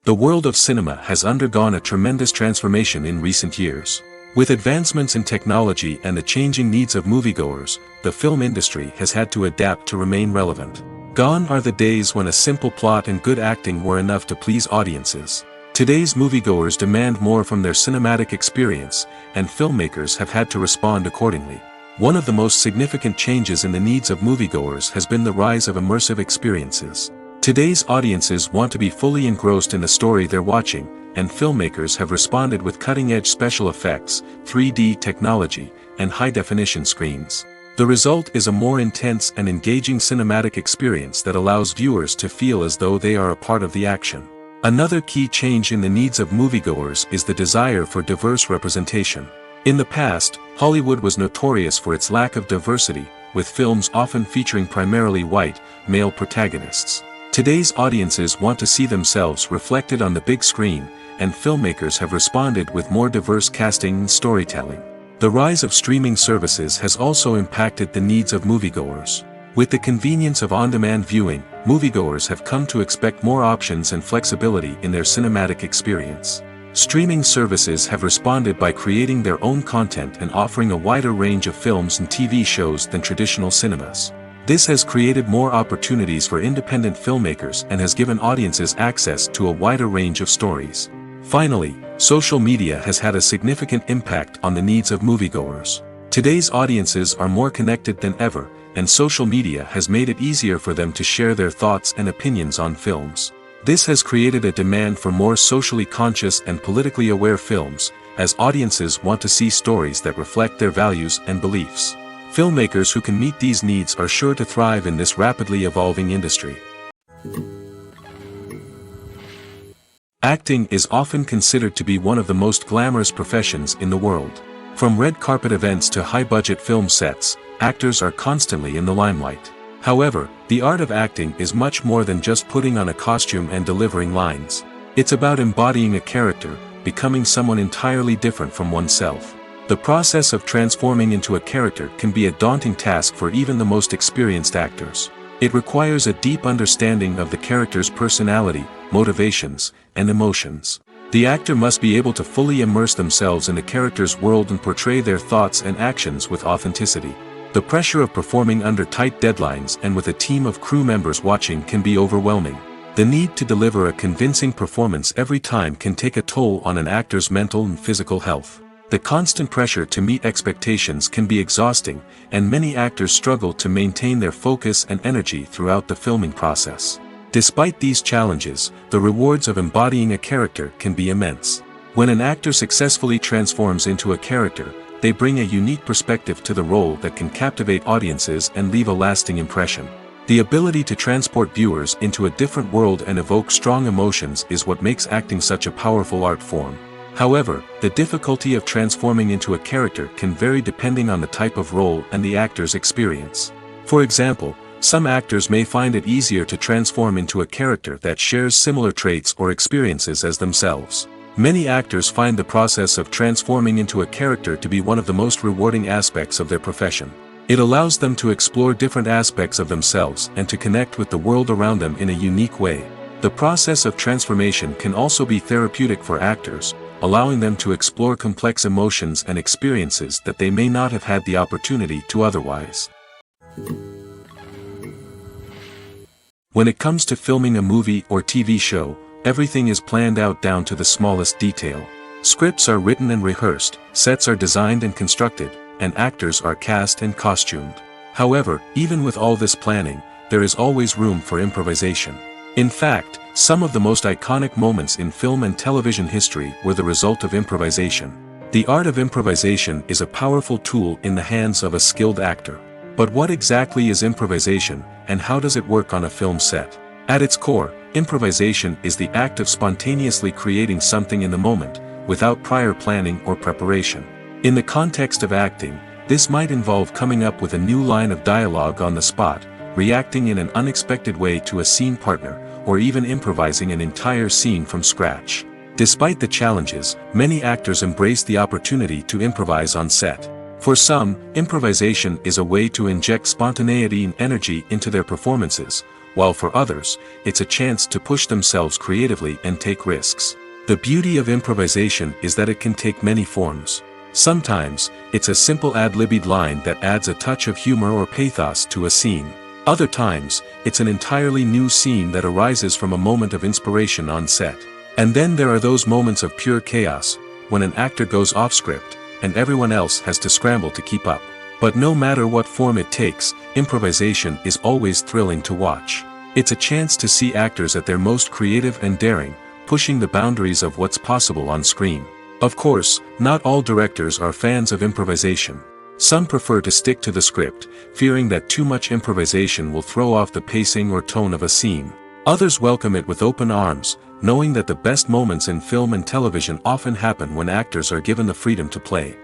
The world of cinema has undergone a tremendous transformation in recent years. With advancements in technology and the changing needs of moviegoers, the film industry has had to adapt to remain relevant. Gone are the days when a simple plot and good acting were enough to please audiences. Today's moviegoers demand more from their cinematic experience, and filmmakers have had to respond accordingly. One of the most significant changes in the needs of moviegoers has been the rise of immersive experiences. Today's audiences want to be fully engrossed in the story they're watching, and filmmakers have responded with cutting-edge special effects, 3D technology, and high-definition screens. The result is a more intense and engaging cinematic experience that allows viewers to feel as though they are a part of the action. Another key change in the needs of moviegoers is the desire for diverse representation. In the past, Hollywood was notorious for its lack of diversity, with films often featuring primarily white, male protagonists. Today's audiences want to see themselves reflected on the big screen, and filmmakers have responded with more diverse casting and storytelling. The rise of streaming services has also impacted the needs of moviegoers. With the convenience of on-demand viewing, moviegoers have come to expect more options and flexibility in their cinematic experience. Streaming services have responded by creating their own content and offering a wider range of films and TV shows than traditional cinemas. This has created more opportunities for independent filmmakers and has given audiences access to a wider range of stories. Finally, social media has had a significant impact on the needs of moviegoers. Today's audiences are more connected than ever, and social media has made it easier for them to share their thoughts and opinions on films. This has created a demand for more socially conscious and politically aware films, as audiences want to see stories that reflect their values and beliefs. Filmmakers who can meet these needs are sure to thrive in this rapidly evolving industry. Acting is often considered to be one of the most glamorous professions in the world. From red carpet events to high-budget film sets, actors are constantly in the limelight. However, the art of acting is much more than just putting on a costume and delivering lines. It's about embodying a character, becoming someone entirely different from oneself. The process of transforming into a character can be a daunting task for even the most experienced actors. It requires a deep understanding of the character's personality, motivations, and emotions. The actor must be able to fully immerse themselves in the character's world and portray their thoughts and actions with authenticity. The pressure of performing under tight deadlines and with a team of crew members watching can be overwhelming. The need to deliver a convincing performance every time can take a toll on an actor's mental and physical health. The constant pressure to meet expectations can be exhausting, and many actors struggle to maintain their focus and energy throughout the filming process. Despite these challenges, the rewards of embodying a character can be immense. When an actor successfully transforms into a character, they bring a unique perspective to the role that can captivate audiences and leave a lasting impression. The ability to transport viewers into a different world and evoke strong emotions is what makes acting such a powerful art form. However, the difficulty of transforming into a character can vary depending on the type of role and the actor's experience. For example, some actors may find it easier to transform into a character that shares similar traits or experiences as themselves. Many actors find the process of transforming into a character to be one of the most rewarding aspects of their profession. It allows them to explore different aspects of themselves and to connect with the world around them in a unique way. The process of transformation can also be therapeutic for actors, allowing them to explore complex emotions and experiences that they may not have had the opportunity to otherwise. When it comes to filming a movie or TV show, everything is planned out down to the smallest detail. Scripts are written and rehearsed, sets are designed and constructed, and actors are cast and costumed. However, even with all this planning, there is always room for improvisation. In fact, some of the most iconic moments in film and television history were the result of improvisation. The art of improvisation is a powerful tool in the hands of a skilled actor. But what exactly is improvisation, and how does it work on a film set? At its core, improvisation is the act of spontaneously creating something in the moment, without prior planning or preparation. In the context of acting, this might involve coming up with a new line of dialogue on the spot, reacting in an unexpected way to a scene partner, or even improvising an entire scene from scratch. Despite the challenges, many actors embrace the opportunity to improvise on set. For some, improvisation is a way to inject spontaneity and energy into their performances, while for others, it's a chance to push themselves creatively and take risks. The beauty of improvisation is that it can take many forms. Sometimes, it's a simple ad-libbed line that adds a touch of humor or pathos to a scene. Other times, it's an entirely new scene that arises from a moment of inspiration on set. And then there are those moments of pure chaos, when an actor goes off script, and everyone else has to scramble to keep up. But no matter what form it takes, improvisation is always thrilling to watch. It's a chance to see actors at their most creative and daring, pushing the boundaries of what's possible on screen. Of course, not all directors are fans of improvisation. Some prefer to stick to the script, fearing that too much improvisation will throw off the pacing or tone of a scene. Others welcome it with open arms, knowing that the best moments in film and television often happen when actors are given the freedom to play.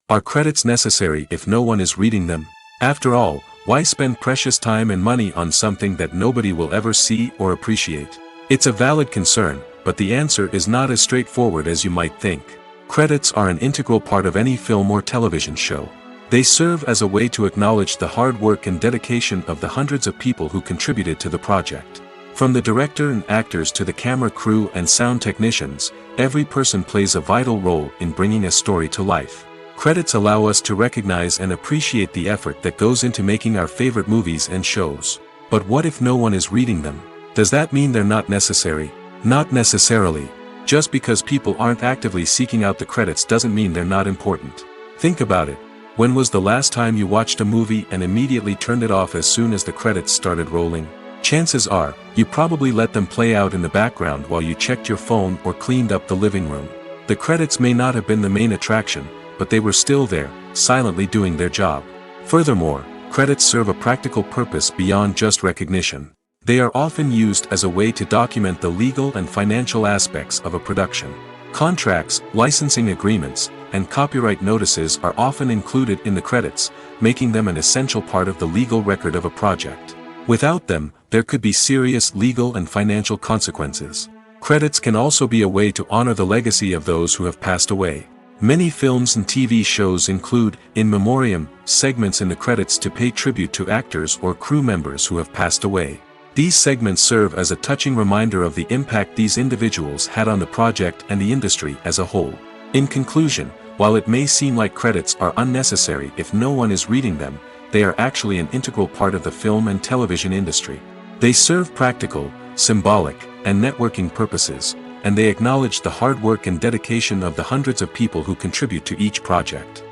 Are credits necessary if no one is reading them? After all, why spend precious time and money on something that nobody will ever see or appreciate? It's a valid concern, but the answer is not as straightforward as you might think. Credits are an integral part of any film or television show. They serve as a way to acknowledge the hard work and dedication of the hundreds of people who contributed to the project. From the director and actors to the camera crew and sound technicians, every person plays a vital role in bringing a story to life. Credits allow us to recognize and appreciate the effort that goes into making our favorite movies and shows. But what if no one is reading them? Does that mean they're not necessary? Not necessarily. Just because people aren't actively seeking out the credits doesn't mean they're not important. Think about it. When was the last time you watched a movie and immediately turned it off as soon as the credits started rolling? Chances are, you probably let them play out in the background while you checked your phone or cleaned up the living room. The credits may not have been the main attraction, but they were still there, silently doing their job. Furthermore, credits serve a practical purpose beyond just recognition. They are often used as a way to document the legal and financial aspects of a production. Contracts, licensing agreements, and copyright notices are often included in the credits, making them an essential part of the legal record of a project. Without them, there could be serious legal and financial consequences. Credits can also be a way to honor the legacy of those who have passed away. Many films and TV shows include, in memoriam, segments in the credits to pay tribute to actors or crew members who have passed away. These segments serve as a touching reminder of the impact these individuals had on the project and the industry as a whole. In conclusion, while it may seem like credits are unnecessary if no one is reading them, they are actually an integral part of the film and television industry. They serve practical, symbolic, and networking purposes, and they acknowledge the hard work and dedication of the hundreds of people who contribute to each project.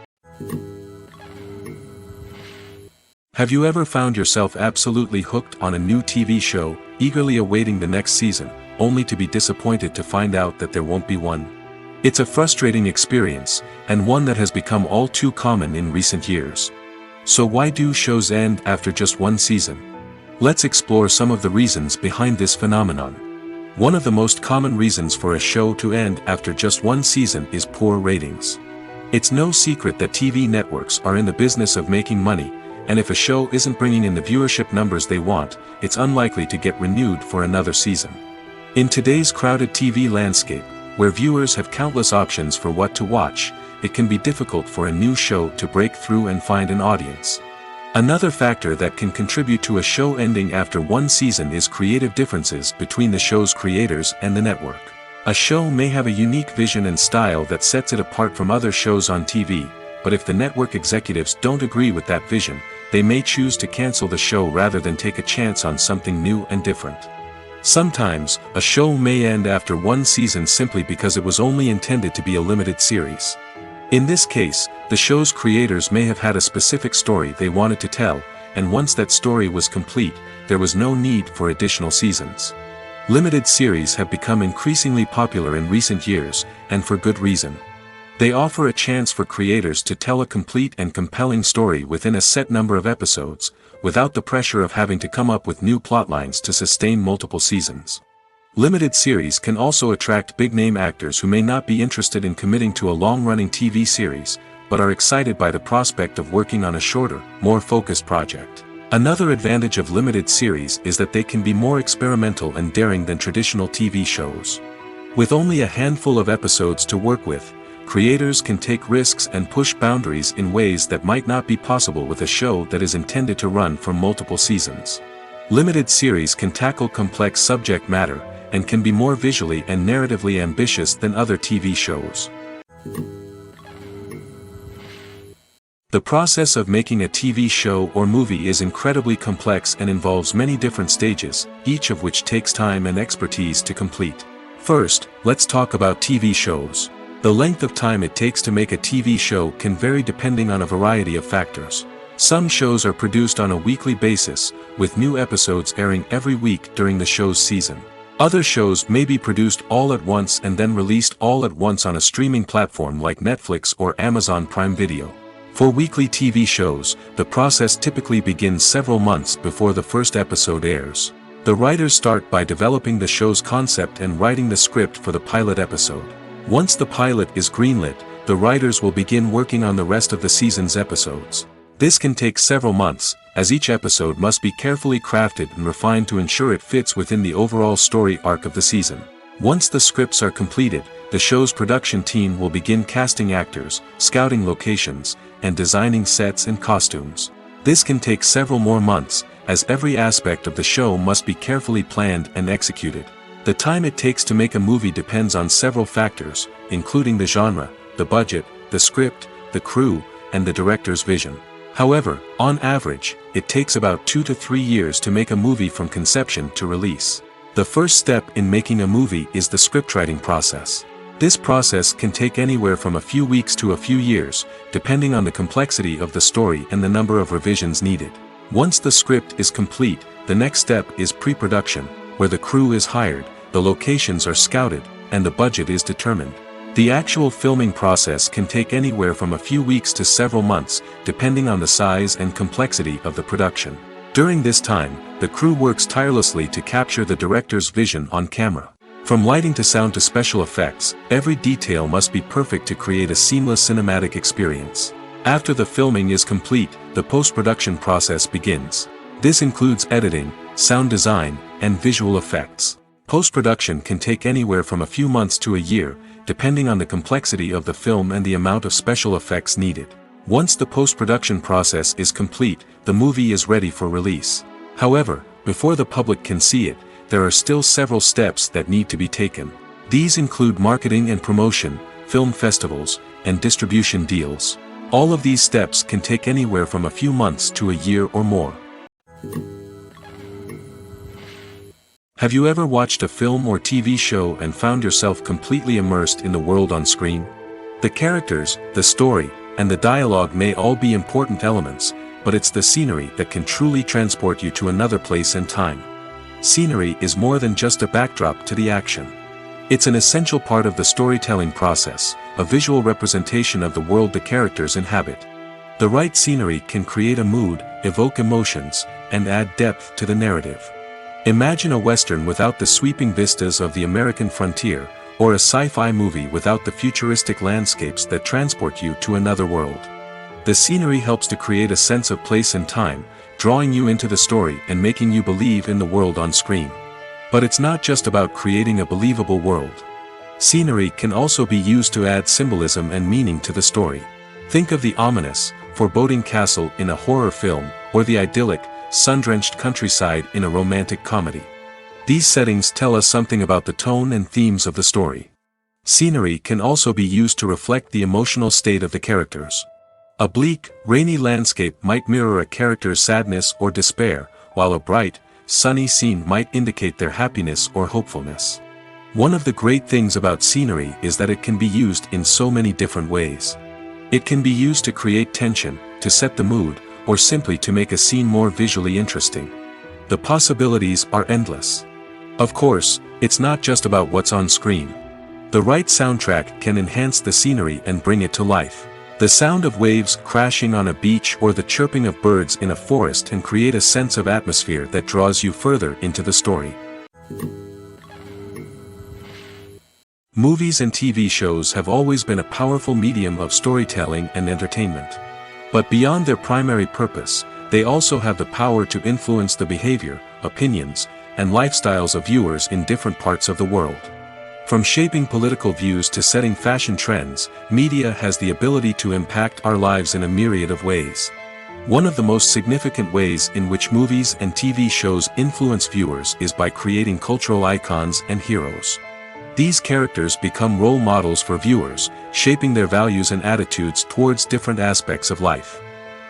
Have you ever found yourself absolutely hooked on a new TV show, eagerly awaiting the next season, only to be disappointed to find out that there won't be one? It's a frustrating experience, and one that has become all too common in recent years. So why do shows end after just one season? Let's explore some of the reasons behind this phenomenon. One of the most common reasons for a show to end after just one season is poor ratings. It's no secret that TV networks are in the business of making money, and if a show isn't bringing in the viewership numbers they want, it's unlikely to get renewed for another season. In today's crowded TV landscape, where viewers have countless options for what to watch, it can be difficult for a new show to break through and find an audience. Another factor that can contribute to a show ending after one season is creative differences between the show's creators and the network. A show may have a unique vision and style that sets it apart from other shows on TV, but if the network executives don't agree with that vision, they may choose to cancel the show rather than take a chance on something new and different. Sometimes, a show may end after one season simply because it was only intended to be a limited series. In this case, the show's creators may have had a specific story they wanted to tell, and once that story was complete, there was no need for additional seasons. Limited series have become increasingly popular in recent years, and for good reason. They offer a chance for creators to tell a complete and compelling story within a set number of episodes, without the pressure of having to come up with new plotlines to sustain multiple seasons. Limited series can also attract big-name actors who may not be interested in committing to a long-running TV series, but are excited by the prospect of working on a shorter, more focused project. Another advantage of limited series is that they can be more experimental and daring than traditional TV shows. With only a handful of episodes to work with, creators can take risks and push boundaries in ways that might not be possible with a show that is intended to run for multiple seasons. Limited series can tackle complex subject matter, and can be more visually and narratively ambitious than other TV shows. The process of making a TV show or movie is incredibly complex and involves many different stages, each of which takes time and expertise to complete. First, let's talk about TV shows. The length of time it takes to make a TV show can vary depending on a variety of factors. Some shows are produced on a weekly basis, with new episodes airing every week during the show's season. Other shows may be produced all at once and then released all at once on a streaming platform like Netflix or Amazon Prime Video. For weekly TV shows, the process typically begins several months before the first episode airs. The writers start by developing the show's concept and writing the script for the pilot episode. Once the pilot is greenlit, the writers will begin working on the rest of the season's episodes. This can take several months, as each episode must be carefully crafted and refined to ensure it fits within the overall story arc of the season. Once the scripts are completed, the show's production team will begin casting actors, scouting locations, and designing sets and costumes. This can take several more months, as every aspect of the show must be carefully planned and executed. The time it takes to make a movie depends on several factors, including the genre, the budget, the script, the crew, and the director's vision. However, on average, it takes about 2 to 3 years to make a movie from conception to release. The first step in making a movie is the scriptwriting process. This process can take anywhere from a few weeks to a few years, depending on the complexity of the story and the number of revisions needed. Once the script is complete, the next step is pre-production, where the crew is hired, the locations are scouted, and the budget is determined. The actual filming process can take anywhere from a few weeks to several months, depending on the size and complexity of the production. During this time, the crew works tirelessly to capture the director's vision on camera. From lighting to sound to special effects, every detail must be perfect to create a seamless cinematic experience. After the filming is complete, the post-production process begins. This includes editing, sound design, and visual effects. Post-production can take anywhere from a few months to a year, depending on the complexity of the film and the amount of special effects needed. Once the post-production process is complete, the movie is ready for release. However, before the public can see it, there are still several steps that need to be taken. These include marketing and promotion, film festivals, and distribution deals. All of these steps can take anywhere from a few months to a year or more. Have you ever watched a film or TV show and found yourself completely immersed in the world on screen? The characters, the story, and the dialogue may all be important elements, but it's the scenery that can truly transport you to another place and time. Scenery is more than just a backdrop to the action. It's an essential part of the storytelling process, a visual representation of the world the characters inhabit. The right scenery can create a mood, evoke emotions, and add depth to the narrative. Imagine a western without the sweeping vistas of the American frontier, or a sci-fi movie without the futuristic landscapes that transport you to another world. The scenery helps to create a sense of place and time, drawing you into the story and making you believe in the world on screen. But it's not just about creating a believable world. Scenery can also be used to add symbolism and meaning to the story. Think of the ominous, foreboding castle in a horror film, or the idyllic, sun-drenched countryside in a romantic comedy. These settings tell us something about the tone and themes of the story. Scenery can also be used to reflect the emotional state of the characters. A bleak, rainy landscape might mirror a character's sadness or despair, while a bright, sunny scene might indicate their happiness or hopefulness. One of the great things about scenery is that it can be used in so many different ways. It can be used to create tension, to set the mood, or simply to make a scene more visually interesting. The possibilities are endless. Of course, it's not just about what's on screen. The right soundtrack can enhance the scenery and bring it to life. The sound of waves crashing on a beach or the chirping of birds in a forest can create a sense of atmosphere that draws you further into the story. Movies and TV shows have always been a powerful medium of storytelling and entertainment. But beyond their primary purpose, they also have the power to influence the behavior, opinions, and lifestyles of viewers in different parts of the world. From shaping political views to setting fashion trends, media has the ability to impact our lives in a myriad of ways. One of the most significant ways in which movies and TV shows influence viewers is by creating cultural icons and heroes. These characters become role models for viewers, shaping their values and attitudes towards different aspects of life.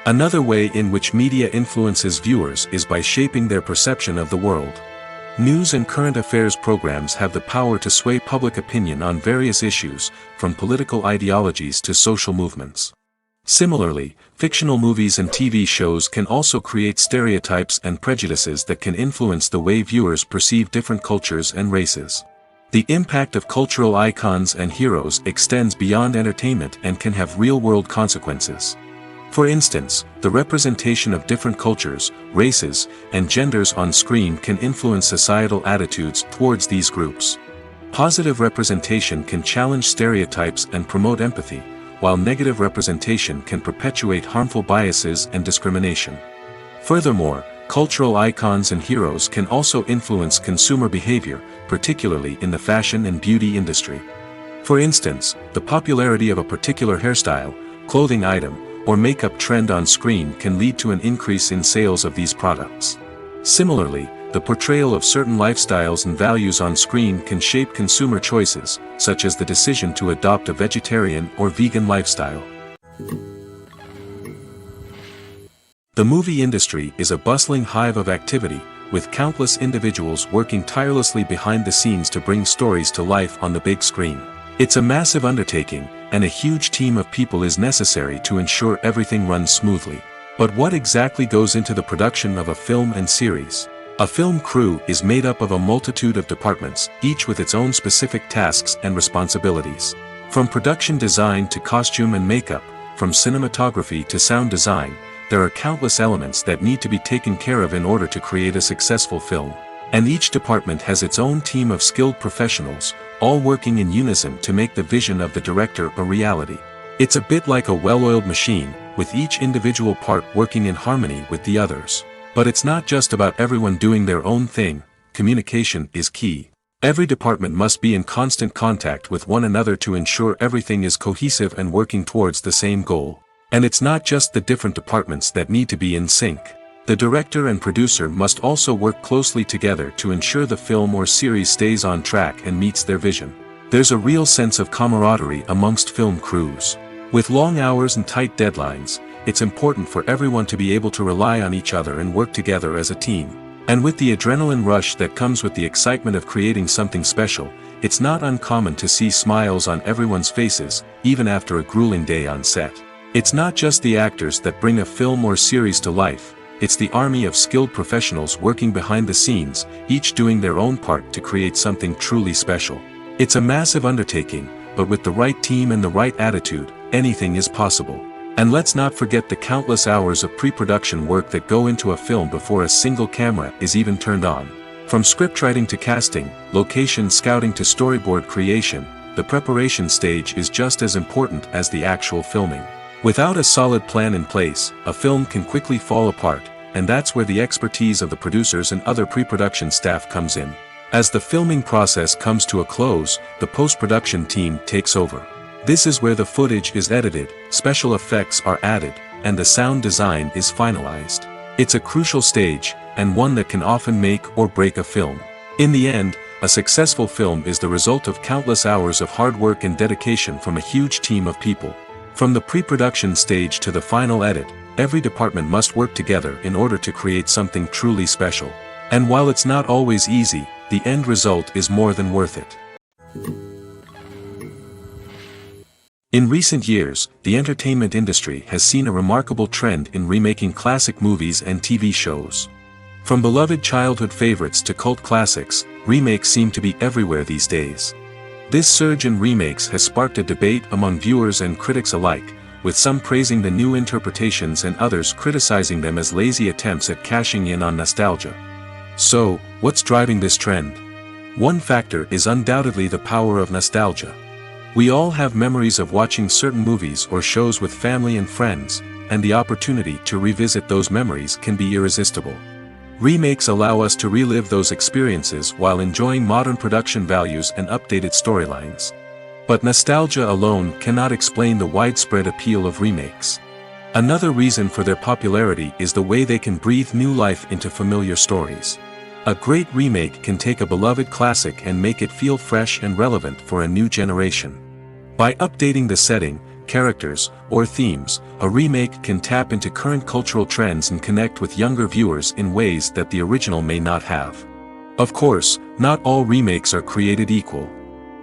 Another way in which media influences viewers is by shaping their perception of the world. News and current affairs programs have the power to sway public opinion on various issues, from political ideologies to social movements. Similarly, fictional movies and TV shows can also create stereotypes and prejudices that can influence the way viewers perceive different cultures and races. The impact of cultural icons and heroes extends beyond entertainment and can have real-world consequences. For instance, the representation of different cultures, races, and genders on screen can influence societal attitudes towards these groups. Positive representation can challenge stereotypes and promote empathy, while negative representation can perpetuate harmful biases and discrimination. Furthermore, cultural icons and heroes can also influence consumer behavior, particularly in the fashion and beauty industry. For instance, the popularity of a particular hairstyle, clothing item, or makeup trend on screen can lead to an increase in sales of these products. Similarly, the portrayal of certain lifestyles and values on screen can shape consumer choices, such as the decision to adopt a vegetarian or vegan lifestyle. The movie industry is a bustling hive of activity, with countless individuals working tirelessly behind the scenes to bring stories to life on the big screen. It's a massive undertaking, and a huge team of people is necessary to ensure everything runs smoothly. But what exactly goes into the production of a film and series? A film crew is made up of a multitude of departments, each with its own specific tasks and responsibilities. From production design to costume and makeup, from cinematography to sound design, there are countless elements that need to be taken care of in order to create a successful film. And each department has its own team of skilled professionals, all working in unison to make the vision of the director a reality. It's a bit like a well-oiled machine, with each individual part working in harmony with the others. But it's not just about everyone doing their own thing. Communication is key. Every department must be in constant contact with one another to ensure everything is cohesive and working towards the same goal. And it's not just the different departments that need to be in sync. The director and producer must also work closely together to ensure the film or series stays on track and meets their vision. There's a real sense of camaraderie amongst film crews. With long hours and tight deadlines, it's important for everyone to be able to rely on each other and work together as a team. And with the adrenaline rush that comes with the excitement of creating something special, it's not uncommon to see smiles on everyone's faces, even after a grueling day on set. It's not just the actors that bring a film or series to life. It's the army of skilled professionals working behind the scenes, each doing their own part to create something truly special. It's a massive undertaking, but with the right team and the right attitude, anything is possible. And let's not forget the countless hours of pre-production work that go into a film before a single camera is even turned on. From scriptwriting to casting, location scouting to storyboard creation, the preparation stage is just as important as the actual filming. Without a solid plan in place, a film can quickly fall apart, and that's where the expertise of the producers and other pre-production staff comes in. As the filming process comes to a close, the post-production team takes over. This is where the footage is edited, special effects are added, and the sound design is finalized. It's a crucial stage, and one that can often make or break a film. In the end, a successful film is the result of countless hours of hard work and dedication from a huge team of people. From the pre-production stage to the final edit, every department must work together in order to create something truly special. And while it's not always easy, the end result is more than worth it. In recent years, the entertainment industry has seen a remarkable trend in remaking classic movies and TV shows. From beloved childhood favorites to cult classics, remakes seem to be everywhere these days. This surge in remakes has sparked a debate among viewers and critics alike, with some praising the new interpretations and others criticizing them as lazy attempts at cashing in on nostalgia. So, what's driving this trend? One factor is undoubtedly the power of nostalgia. We all have memories of watching certain movies or shows with family and friends, and the opportunity to revisit those memories can be irresistible. Remakes allow us to relive those experiences while enjoying modern production values and updated storylines. But nostalgia alone cannot explain the widespread appeal of remakes. Another reason for their popularity is the way they can breathe new life into familiar stories. A great remake can take a beloved classic and make it feel fresh and relevant for a new generation. By updating the setting, characters, or themes, a remake can tap into current cultural trends and connect with younger viewers in ways that the original may not have. Of course, not all remakes are created equal.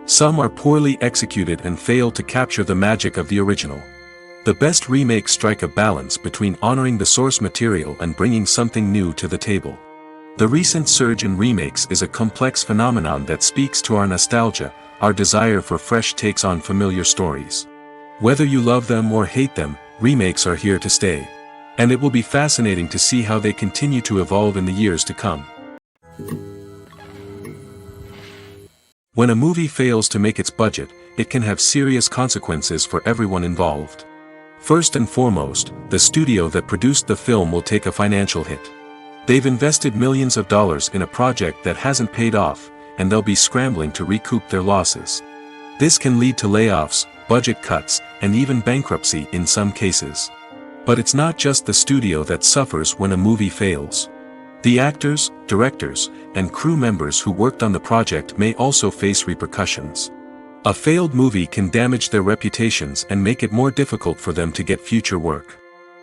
Some are poorly executed and fail to capture the magic of the original. The best remakes strike a balance between honoring the source material and bringing something new to the table. The recent surge in remakes is a complex phenomenon that speaks to our nostalgia, our desire for fresh takes on familiar stories. Whether you love them or hate them, remakes are here to stay. And it will be fascinating to see how they continue to evolve in the years to come. When a movie fails to make its budget, it can have serious consequences for everyone involved. First and foremost, the studio that produced the film will take a financial hit. They've invested millions of dollars in a project that hasn't paid off, and they'll be scrambling to recoup their losses. This can lead to layoffs, budget cuts, and even bankruptcy in some cases. But it's not just the studio that suffers when a movie fails. The actors, directors, and crew members who worked on the project may also face repercussions. A failed movie can damage their reputations and make it more difficult for them to get future work.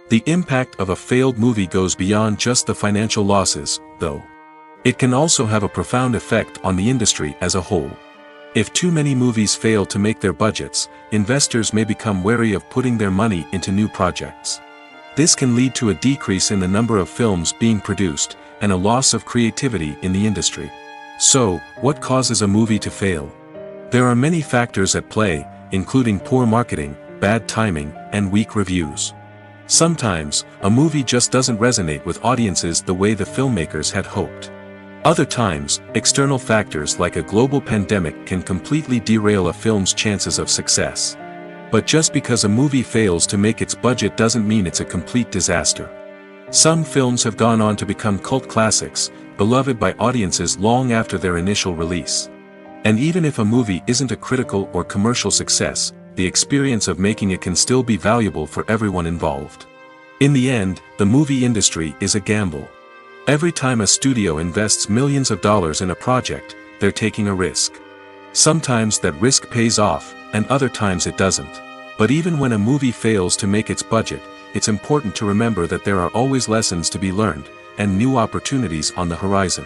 The impact of a failed movie goes beyond just the financial losses, though. It can also have a profound effect on the industry as a whole. If too many movies fail to make their budgets, investors may become wary of putting their money into new projects. This can lead to a decrease in the number of films being produced, and a loss of creativity in the industry. So, what causes a movie to fail? There are many factors at play, including poor marketing, bad timing, and weak reviews. Sometimes, a movie just doesn't resonate with audiences the way the filmmakers had hoped. Other times, external factors like a global pandemic can completely derail a film's chances of success. But just because a movie fails to make its budget doesn't mean it's a complete disaster. Some films have gone on to become cult classics, beloved by audiences long after their initial release. And even if a movie isn't a critical or commercial success, the experience of making it can still be valuable for everyone involved. In the end, the movie industry is a gamble. Every time a studio invests millions of dollars in a project, they're taking a risk. Sometimes that risk pays off, and other times it doesn't. But even when a movie fails to make its budget, it's important to remember that there are always lessons to be learned, and new opportunities on the horizon.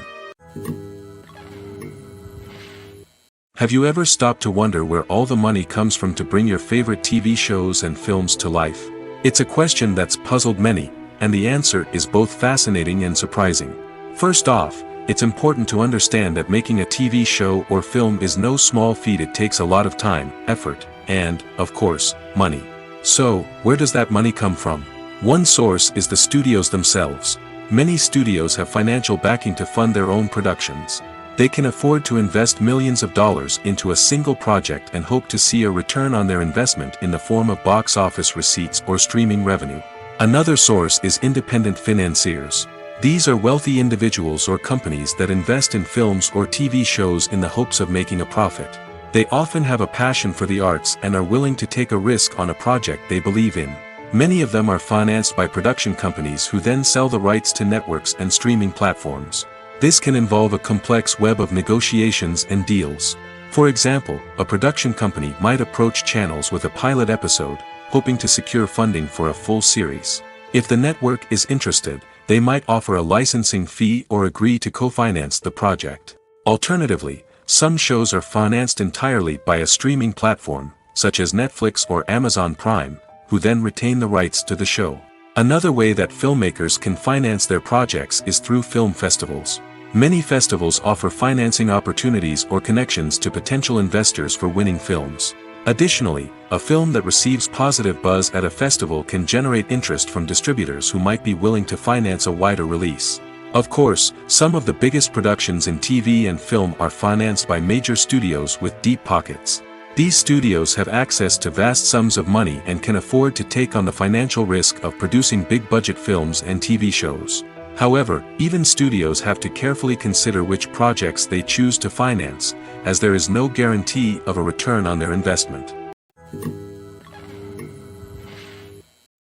Have you ever stopped to wonder where all the money comes from to bring your favorite TV shows and films to life? It's a question that's puzzled many, and the answer is both fascinating and surprising. First off, it's important to understand that making a TV show or film is no small feat. It takes a lot of time, effort, and, of course, money. So, where does that money come from? One source is the studios themselves. Many studios have financial backing to fund their own productions. They can afford to invest millions of dollars into a single project and hope to see a return on their investment in the form of box office receipts or streaming revenue. Another source is independent financiers. These are wealthy individuals or companies that invest in films or TV shows in the hopes of making a profit. They often have a passion for the arts and are willing to take a risk on a project they believe in. Many of them are financed by production companies who then sell the rights to networks and streaming platforms. This can involve a complex web of negotiations and deals. For example, a production company might approach channels with a pilot episode, hoping to secure funding for a full series. If the network is interested, they might offer a licensing fee or agree to co-finance the project. Alternatively, some shows are financed entirely by a streaming platform, such as Netflix or Amazon Prime, who then retain the rights to the show. Another way that filmmakers can finance their projects is through film festivals. Many festivals offer financing opportunities or connections to potential investors for winning films. Additionally, a film that receives positive buzz at a festival can generate interest from distributors who might be willing to finance a wider release. Of course, some of the biggest productions in TV and film are financed by major studios with deep pockets. These studios have access to vast sums of money and can afford to take on the financial risk of producing big-budget films and TV shows. However, even studios have to carefully consider which projects they choose to finance, as there is no guarantee of a return on their investment.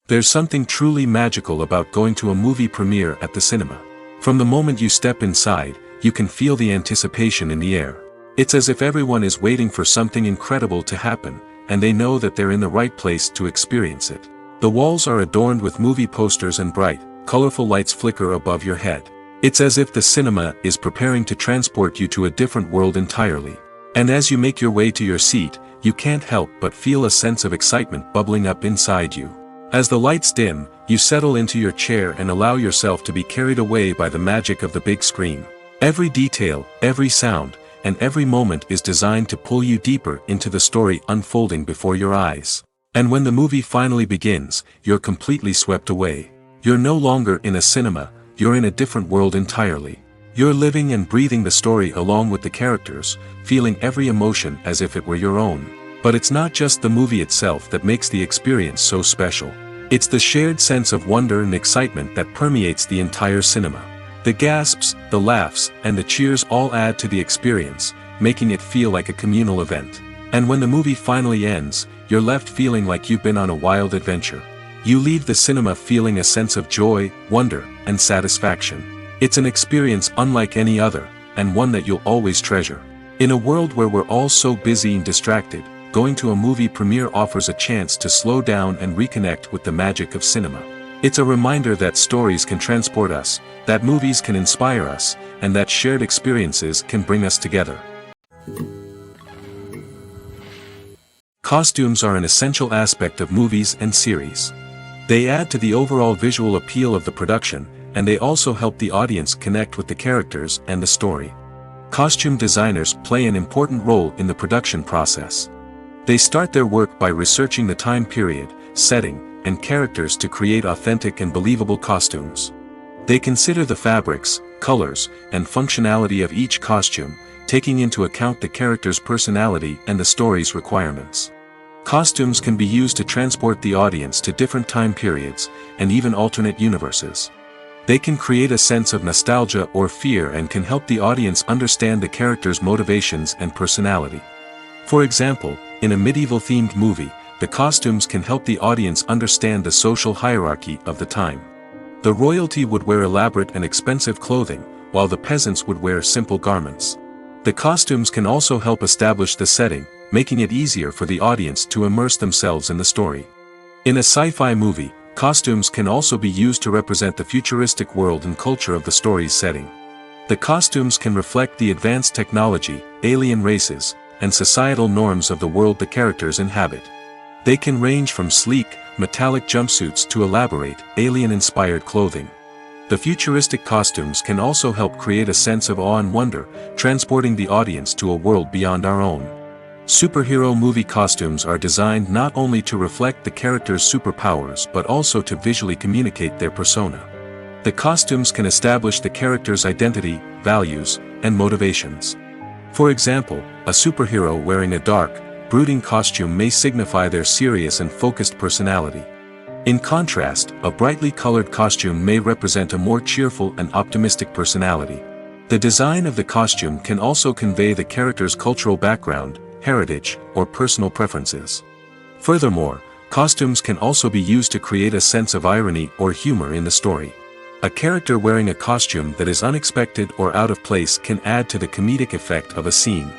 There's something truly magical about going to a movie premiere at the cinema. From the moment you step inside, you can feel the anticipation in the air. It's as if everyone is waiting for something incredible to happen, and they know that they're in the right place to experience it. The walls are adorned with movie posters and bright, colorful lights flicker above your head. It's as if the cinema is preparing to transport you to a different world entirely. And as you make your way to your seat, you can't help but feel a sense of excitement bubbling up inside you. As the lights dim, you settle into your chair and allow yourself to be carried away by the magic of the big screen. Every detail, every sound, and every moment is designed to pull you deeper into the story unfolding before your eyes. And when the movie finally begins, you're completely swept away. You're no longer in a cinema, you're in a different world entirely. You're living and breathing the story along with the characters, feeling every emotion as if it were your own. But it's not just the movie itself that makes the experience so special. It's the shared sense of wonder and excitement that permeates the entire cinema. The gasps, the laughs, and the cheers all add to the experience, making it feel like a communal event. And when the movie finally ends, you're left feeling like you've been on a wild adventure. You leave the cinema feeling a sense of joy, wonder, and satisfaction. It's an experience unlike any other, and one that you'll always treasure. In a world where we're all so busy and distracted, going to a movie premiere offers a chance to slow down and reconnect with the magic of cinema. It's a reminder that stories can transport us, that movies can inspire us, and that shared experiences can bring us together. Costumes are an essential aspect of movies and series. They add to the overall visual appeal of the production, and they also help the audience connect with the characters and the story. Costume designers play an important role in the production process. They start their work by researching the time period, setting, and characters to create authentic and believable costumes. They consider the fabrics, colors, and functionality of each costume, taking into account the character's personality and the story's requirements. Costumes can be used to transport the audience to different time periods, and even alternate universes. They can create a sense of nostalgia or fear and can help the audience understand the character's motivations and personality. For example, in a medieval-themed movie, the costumes can help the audience understand the social hierarchy of the time. The royalty would wear elaborate and expensive clothing, while the peasants would wear simple garments. The costumes can also help establish the setting, making it easier for the audience to immerse themselves in the story. In a sci-fi movie, costumes can also be used to represent the futuristic world and culture of the story's setting. The costumes can reflect the advanced technology, alien races, and societal norms of the world the characters inhabit. They can range from sleek, metallic jumpsuits to elaborate, alien-inspired clothing. The futuristic costumes can also help create a sense of awe and wonder, transporting the audience to a world beyond our own. Superhero movie costumes are designed not only to reflect the character's superpowers but also to visually communicate their persona. The costumes can establish the character's identity, values, and motivations. For example, a superhero wearing a dark, brooding costume may signify their serious and focused personality. In contrast, a brightly colored costume may represent a more cheerful and optimistic personality. The design of the costume can also convey the character's cultural background, heritage, or personal preferences. Furthermore, costumes can also be used to create a sense of irony or humor in the story. A character wearing a costume that is unexpected or out of place can add to the comedic effect of a scene.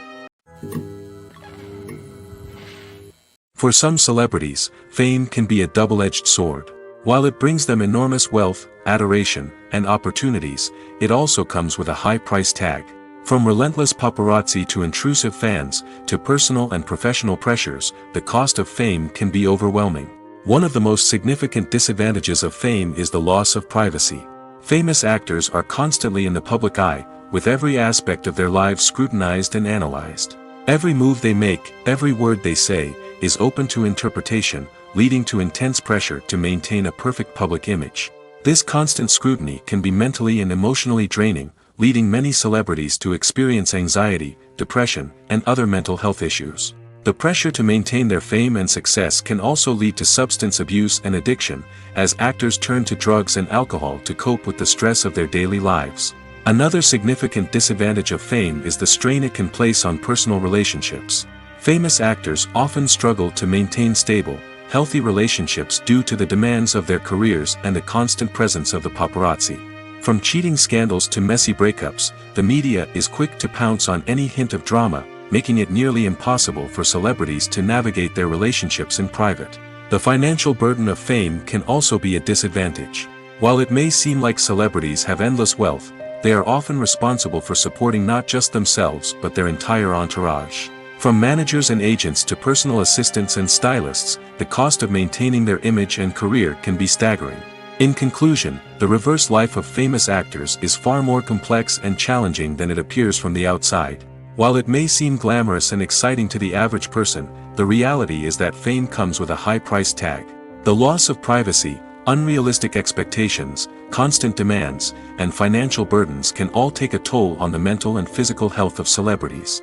For some celebrities, fame can be a double-edged sword. While it brings them enormous wealth, adoration, and opportunities, it also comes with a high price tag. From relentless paparazzi to intrusive fans, to personal and professional pressures, the cost of fame can be overwhelming. One of the most significant disadvantages of fame is the loss of privacy. Famous actors are constantly in the public eye, with every aspect of their lives scrutinized and analyzed. Every move they make, every word they say, is open to interpretation, leading to intense pressure to maintain a perfect public image. This constant scrutiny can be mentally and emotionally draining, leading many celebrities to experience anxiety, depression, and other mental health issues. The pressure to maintain their fame and success can also lead to substance abuse and addiction, as actors turn to drugs and alcohol to cope with the stress of their daily lives. Another significant disadvantage of fame is the strain it can place on personal relationships. Famous actors often struggle to maintain stable, healthy relationships due to the demands of their careers and the constant presence of the paparazzi. From cheating scandals to messy breakups, the media is quick to pounce on any hint of drama, making it nearly impossible for celebrities to navigate their relationships in private. The financial burden of fame can also be a disadvantage. While it may seem like celebrities have endless wealth, they are often responsible for supporting not just themselves but their entire entourage. From managers and agents to personal assistants and stylists, the cost of maintaining their image and career can be staggering. In conclusion, the reverse life of famous actors is far more complex and challenging than it appears from the outside. While it may seem glamorous and exciting to the average person, the reality is that fame comes with a high price tag. The loss of privacy, unrealistic expectations, constant demands, and financial burdens can all take a toll on the mental and physical health of celebrities.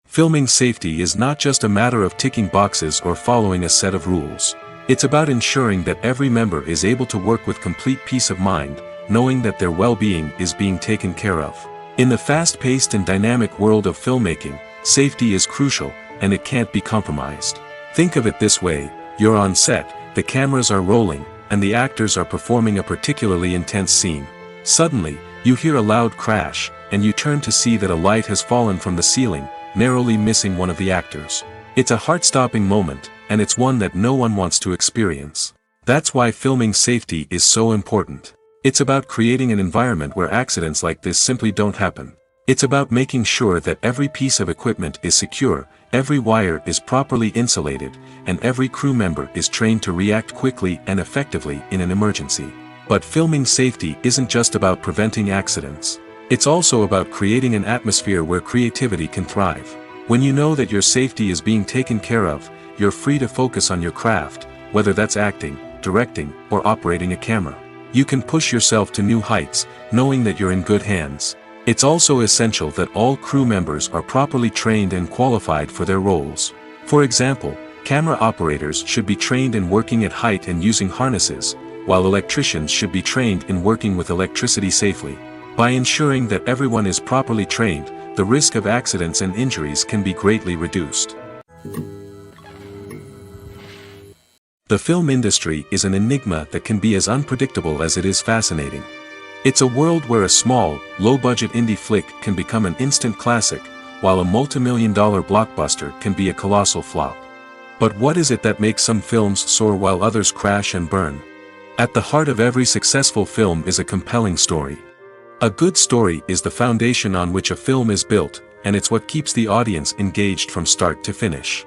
Filming safety is not just a matter of ticking boxes or following a set of rules. It's about ensuring that every member is able to work with complete peace of mind, knowing that their well-being is being taken care of. In the fast-paced and dynamic world of filmmaking, safety is crucial, and it can't be compromised. Think of it this way: you're on set, the cameras are rolling, and the actors are performing a particularly intense scene. Suddenly, you hear a loud crash, and you turn to see that a light has fallen from the ceiling, narrowly missing one of the actors. It's a heart-stopping moment, and it's one that no one wants to experience. That's why filming safety is so important. It's about creating an environment where accidents like this simply don't happen. It's about making sure that every piece of equipment is secure, every wire is properly insulated, and every crew member is trained to react quickly and effectively in an emergency. But filming safety isn't just about preventing accidents. It's also about creating an atmosphere where creativity can thrive. When you know that your safety is being taken care of, you're free to focus on your craft, whether that's acting, directing, or operating a camera. You can push yourself to new heights, knowing that you're in good hands. It's also essential that all crew members are properly trained and qualified for their roles. For example, camera operators should be trained in working at height and using harnesses, while electricians should be trained in working with electricity safely. By ensuring that everyone is properly trained, the risk of accidents and injuries can be greatly reduced. The film industry is an enigma that can be as unpredictable as it is fascinating. It's a world where a small, low-budget indie flick can become an instant classic, while a multi-million-dollar blockbuster can be a colossal flop. But what is it that makes some films soar while others crash and burn? At the heart of every successful film is a compelling story. A good story is the foundation on which a film is built, and it's what keeps the audience engaged from start to finish.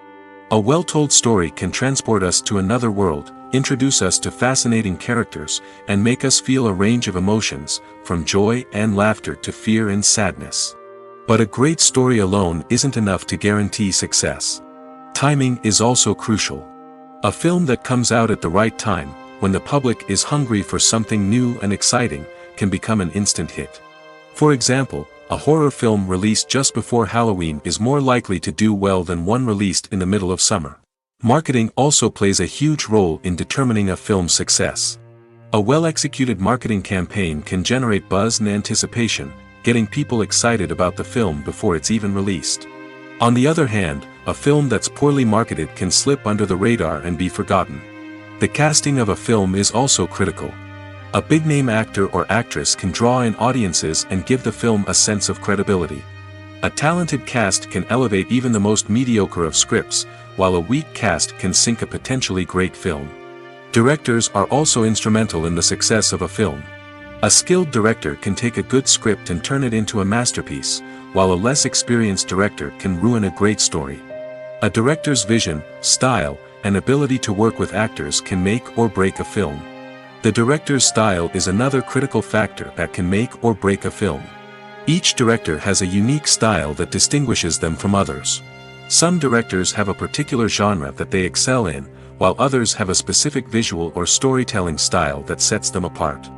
A well-told story can transport us to another world, introduce us to fascinating characters, and make us feel a range of emotions, from joy and laughter to fear and sadness. But a great story alone isn't enough to guarantee success. Timing is also crucial. A film that comes out at the right time, when the public is hungry for something new and exciting, can become an instant hit. For example, a horror film released just before Halloween is more likely to do well than one released in the middle of summer. Marketing also plays a huge role in determining a film's success. A well-executed marketing campaign can generate buzz and anticipation, getting people excited about the film before it's even released. On the other hand, a film that's poorly marketed can slip under the radar and be forgotten. The casting of a film is also critical. A big-name actor or actress can draw in audiences and give the film a sense of credibility. A talented cast can elevate even the most mediocre of scripts, while a weak cast can sink a potentially great film. Directors are also instrumental in the success of a film. A skilled director can take a good script and turn it into a masterpiece, while a less experienced director can ruin a great story. A director's vision, style, and ability to work with actors can make or break a film. The director's style is another critical factor that can make or break a film. Each director has a unique style that distinguishes them from others. Some directors have a particular genre that they excel in, while others have a specific visual or storytelling style that sets them apart.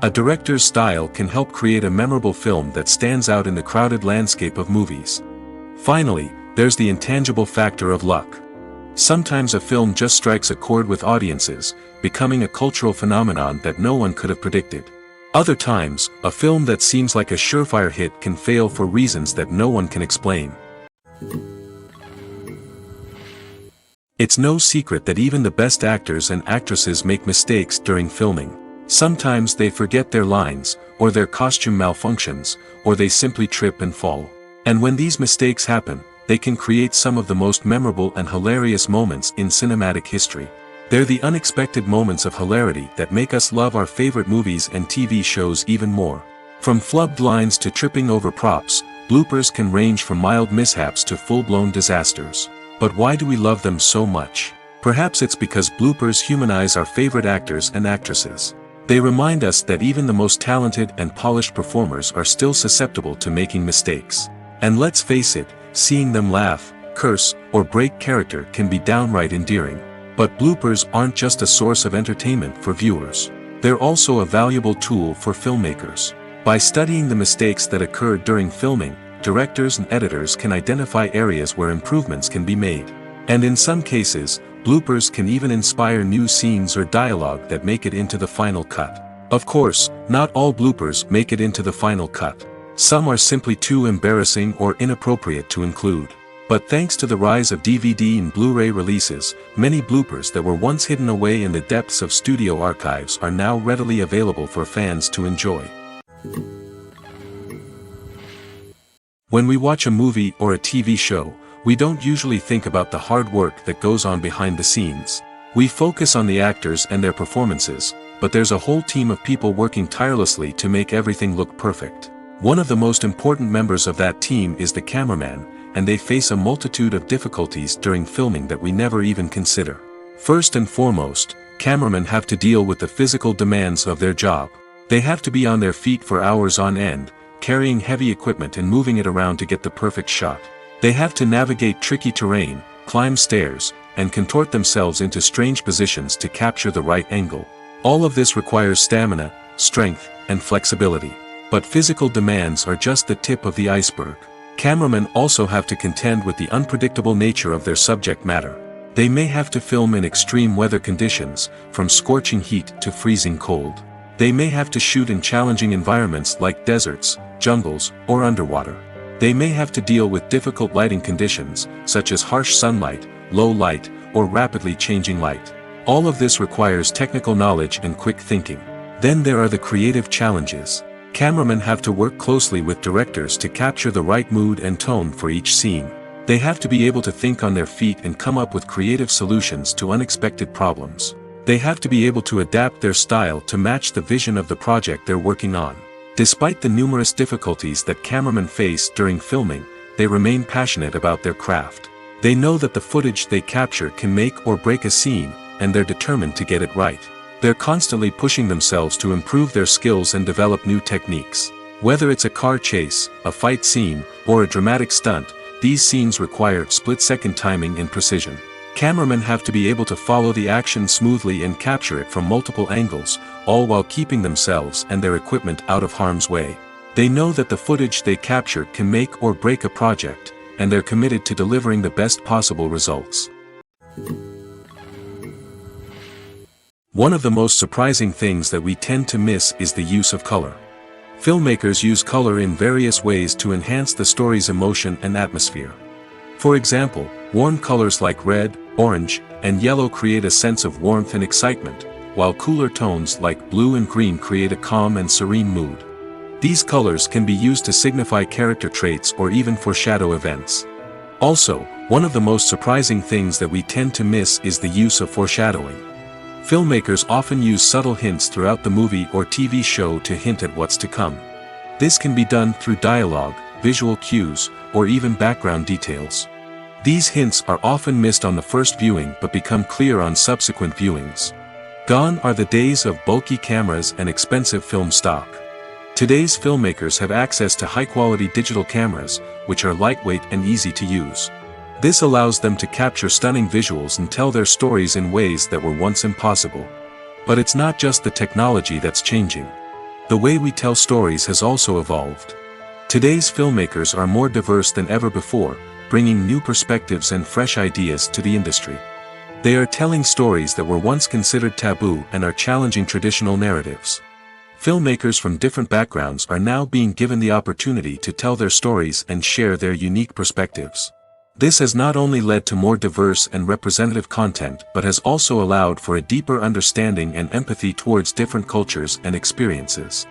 A director's style can help create a memorable film that stands out in the crowded landscape of movies. Finally, there's the intangible factor of luck. Sometimes a film just strikes a chord with audiences, becoming a cultural phenomenon that no one could have predicted. Other times, a film that seems like a surefire hit can fail for reasons that no one can explain. It's no secret that even the best actors and actresses make mistakes during filming. Sometimes they forget their lines, or their costume malfunctions, or they simply trip and fall. And when these mistakes happen, they can create some of the most memorable and hilarious moments in cinematic history. They're the unexpected moments of hilarity that make us love our favorite movies and TV shows even more. From flubbed lines to tripping over props, bloopers can range from mild mishaps to full-blown disasters. But why do we love them so much? Perhaps it's because bloopers humanize our favorite actors and actresses. They remind us that even the most talented and polished performers are still susceptible to making mistakes. And let's face it, seeing them laugh, curse, or break character can be downright endearing. But bloopers aren't just a source of entertainment for viewers. They're also a valuable tool for filmmakers. By studying the mistakes that occurred during filming, directors and editors can identify areas where improvements can be made. And in some cases, bloopers can even inspire new scenes or dialogue that make it into the final cut. Of course, not all bloopers make it into the final cut. Some are simply too embarrassing or inappropriate to include. But thanks to the rise of DVD and Blu-ray releases, many bloopers that were once hidden away in the depths of studio archives are now readily available for fans to enjoy. When we watch a movie or a TV show, we don't usually think about the hard work that goes on behind the scenes. We focus on the actors and their performances, but there's a whole team of people working tirelessly to make everything look perfect. One of the most important members of that team is the cameraman, and they face a multitude of difficulties during filming that we never even consider. First and foremost, cameramen have to deal with the physical demands of their job. They have to be on their feet for hours on end, carrying heavy equipment and moving it around to get the perfect shot. They have to navigate tricky terrain, climb stairs, and contort themselves into strange positions to capture the right angle. All of this requires stamina, strength, and flexibility. But physical demands are just the tip of the iceberg. Cameramen also have to contend with the unpredictable nature of their subject matter. They may have to film in extreme weather conditions, from scorching heat to freezing cold. They may have to shoot in challenging environments like deserts, jungles, or underwater. They may have to deal with difficult lighting conditions, such as harsh sunlight, low light, or rapidly changing light. All of this requires technical knowledge and quick thinking. Then there are the creative challenges. Cameramen have to work closely with directors to capture the right mood and tone for each scene. They have to be able to think on their feet and come up with creative solutions to unexpected problems. They have to be able to adapt their style to match the vision of the project they're working on. Despite the numerous difficulties that cameramen face during filming, they remain passionate about their craft. They know that the footage they capture can make or break a scene, and they're determined to get it right. They're constantly pushing themselves to improve their skills and develop new techniques. Whether it's a car chase, a fight scene, or a dramatic stunt, these scenes require split-second timing and precision. Cameramen have to be able to follow the action smoothly and capture it from multiple angles, all while keeping themselves and their equipment out of harm's way. They know that the footage they capture can make or break a project, and they're committed to delivering the best possible results. One of the most surprising things that we tend to miss is the use of color. Filmmakers use color in various ways to enhance the story's emotion and atmosphere. For example, warm colors like red, orange, and yellow create a sense of warmth and excitement, while cooler tones like blue and green create a calm and serene mood. These colors can be used to signify character traits or even foreshadow events. Also, one of the most surprising things that we tend to miss is the use of foreshadowing. Filmmakers often use subtle hints throughout the movie or TV show to hint at what's to come. This can be done through dialogue, visual cues, or even background details. These hints are often missed on the first viewing but become clear on subsequent viewings. Gone are the days of bulky cameras and expensive film stock. Today's filmmakers have access to high-quality digital cameras, which are lightweight and easy to use. This allows them to capture stunning visuals and tell their stories in ways that were once impossible. But it's not just the technology that's changing. The way we tell stories has also evolved. Today's filmmakers are more diverse than ever before, bringing new perspectives and fresh ideas to the industry. They are telling stories that were once considered taboo and are challenging traditional narratives. Filmmakers from different backgrounds are now being given the opportunity to tell their stories and share their unique perspectives. This has not only led to more diverse and representative content but has also allowed for a deeper understanding and empathy towards different cultures and experiences.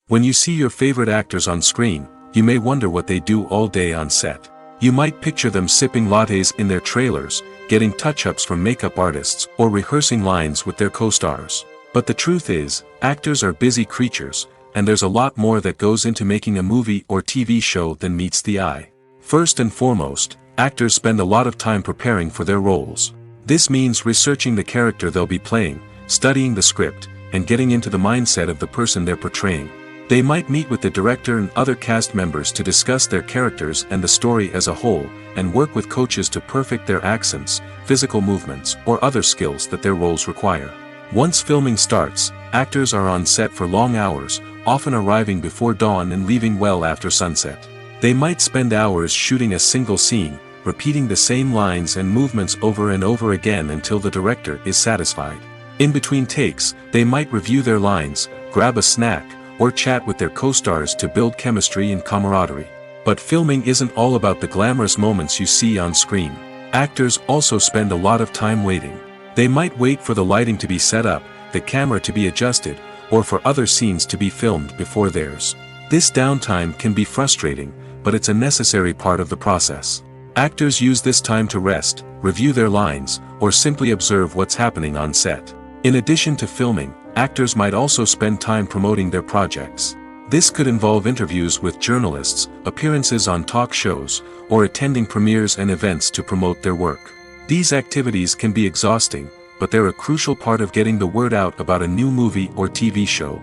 When you see your favorite actors on screen, you may wonder what they do all day on set. You might picture them sipping lattes in their trailers, getting touch-ups from makeup artists, or rehearsing lines with their co-stars. But the truth is, actors are busy creatures, and there's a lot more that goes into making a movie or TV show than meets the eye. First and foremost, actors spend a lot of time preparing for their roles. This means researching the character they'll be playing, studying the script, and getting into the mindset of the person they're portraying. They might meet with the director and other cast members to discuss their characters and the story as a whole, and work with coaches to perfect their accents, physical movements, or other skills that their roles require. Once filming starts, actors are on set for long hours, often arriving before dawn and leaving well after sunset. They might spend hours shooting a single scene, repeating the same lines and movements over and over again until the director is satisfied. In between takes, they might review their lines, grab a snack, or chat with their co-stars to build chemistry and camaraderie. But filming isn't all about the glamorous moments you see on screen. Actors also spend a lot of time waiting. They might wait for the lighting to be set up, the camera to be adjusted, or for other scenes to be filmed before theirs. This downtime can be frustrating, but it's a necessary part of the process. Actors use this time to rest, review their lines, or simply observe what's happening on set. In addition to filming, actors might also spend time promoting their projects. This could involve interviews with journalists, appearances on talk shows, or attending premieres and events to promote their work. These activities can be exhausting, but they're a crucial part of getting the word out about a new movie or TV show.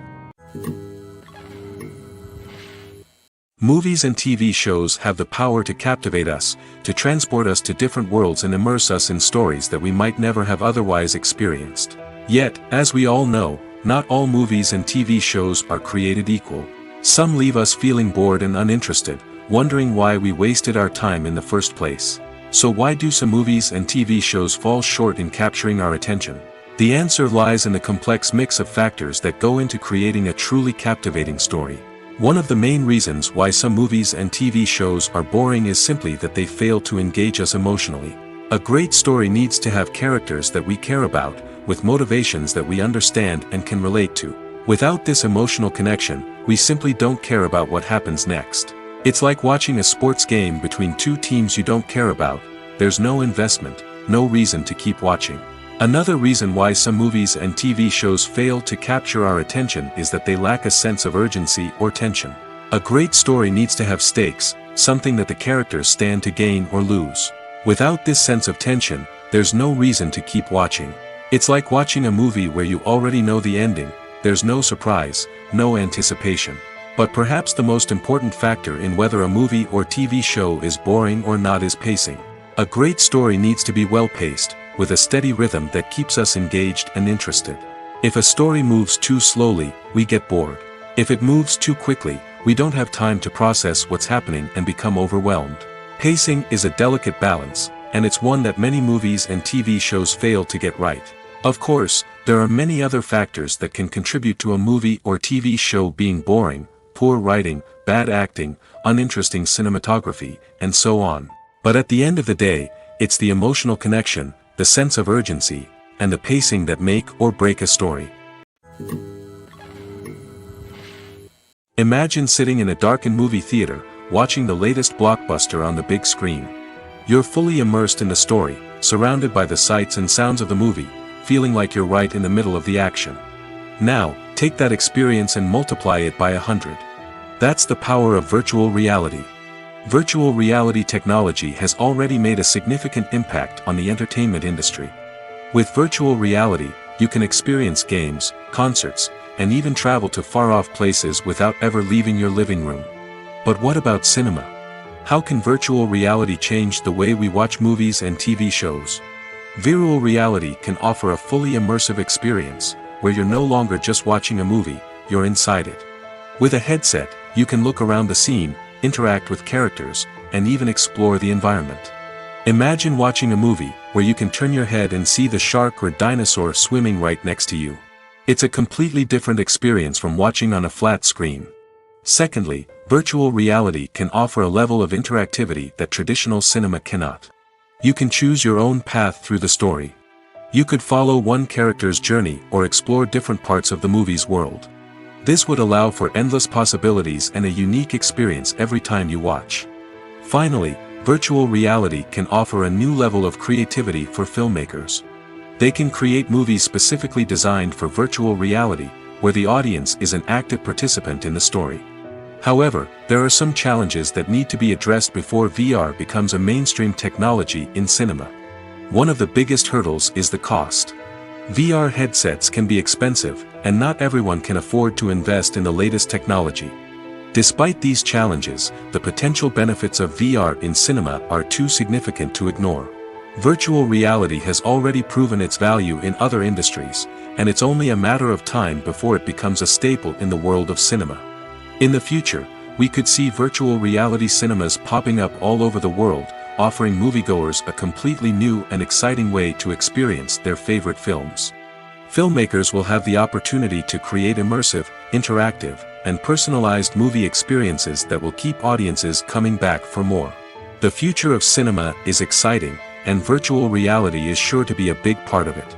Movies and TV shows have the power to captivate us, to transport us to different worlds and immerse us in stories that we might never have otherwise experienced. Yet, as we all know, not all movies and TV shows are created equal. Some leave us feeling bored and uninterested, wondering why we wasted our time in the first place. So why do some movies and TV shows fall short in capturing our attention? The answer lies in the complex mix of factors that go into creating a truly captivating story. One of the main reasons why some movies and TV shows are boring is simply that they fail to engage us emotionally. A great story needs to have characters that we care about, with motivations that we understand and can relate to. Without this emotional connection, we simply don't care about what happens next. It's like watching a sports game between two teams you don't care about. There's no investment, no reason to keep watching. Another reason why some movies and TV shows fail to capture our attention is that they lack a sense of urgency or tension. A great story needs to have stakes, something that the characters stand to gain or lose. Without this sense of tension, there's no reason to keep watching. It's like watching a movie where you already know the ending. There's no surprise, no anticipation. But perhaps the most important factor in whether a movie or TV show is boring or not is pacing. A great story needs to be well-paced, with a steady rhythm that keeps us engaged and interested. If a story moves too slowly, we get bored. If it moves too quickly, we don't have time to process what's happening and become overwhelmed. Pacing is a delicate balance, and it's one that many movies and TV shows fail to get right. Of course, there are many other factors that can contribute to a movie or TV show being boring: poor writing, bad acting, uninteresting cinematography, and so on. But at the end of the day, it's the emotional connection, the sense of urgency, and the pacing that make or break a story. Imagine sitting in a darkened movie theater, watching the latest blockbuster on the big screen. You're fully immersed in the story, surrounded by the sights and sounds of the movie, feeling like you're right in the middle of the action. Now, take that experience and multiply it by 100. That's the power of virtual reality. Virtual reality technology has already made a significant impact on the entertainment industry. With virtual reality, you can experience games, concerts, and even travel to far-off places without ever leaving your living room. But what about cinema? How can virtual reality change the way we watch movies and TV shows? Virtual reality can offer a fully immersive experience, where you're no longer just watching a movie, you're inside it. With a headset, you can look around the scene, interact with characters, and even explore the environment. Imagine watching a movie where you can turn your head and see the shark or dinosaur swimming right next to you. It's a completely different experience from watching on a flat screen. Secondly, virtual reality can offer a level of interactivity that traditional cinema cannot. You can choose your own path through the story. You could follow one character's journey or explore different parts of the movie's world. This would allow for endless possibilities and a unique experience every time you watch. Finally, virtual reality can offer a new level of creativity for filmmakers. They can create movies specifically designed for virtual reality, where the audience is an active participant in the story. However, there are some challenges that need to be addressed before VR becomes a mainstream technology in cinema. One of the biggest hurdles is the cost. VR headsets can be expensive, and not everyone can afford to invest in the latest technology. Despite these challenges, the potential benefits of VR in cinema are too significant to ignore. Virtual reality has already proven its value in other industries, and it's only a matter of time before it becomes a staple in the world of cinema. In the future, we could see virtual reality cinemas popping up all over the world, offering moviegoers a completely new and exciting way to experience their favorite films. Filmmakers will have the opportunity to create immersive, interactive, and personalized movie experiences that will keep audiences coming back for more. The future of cinema is exciting, and virtual reality is sure to be a big part of it.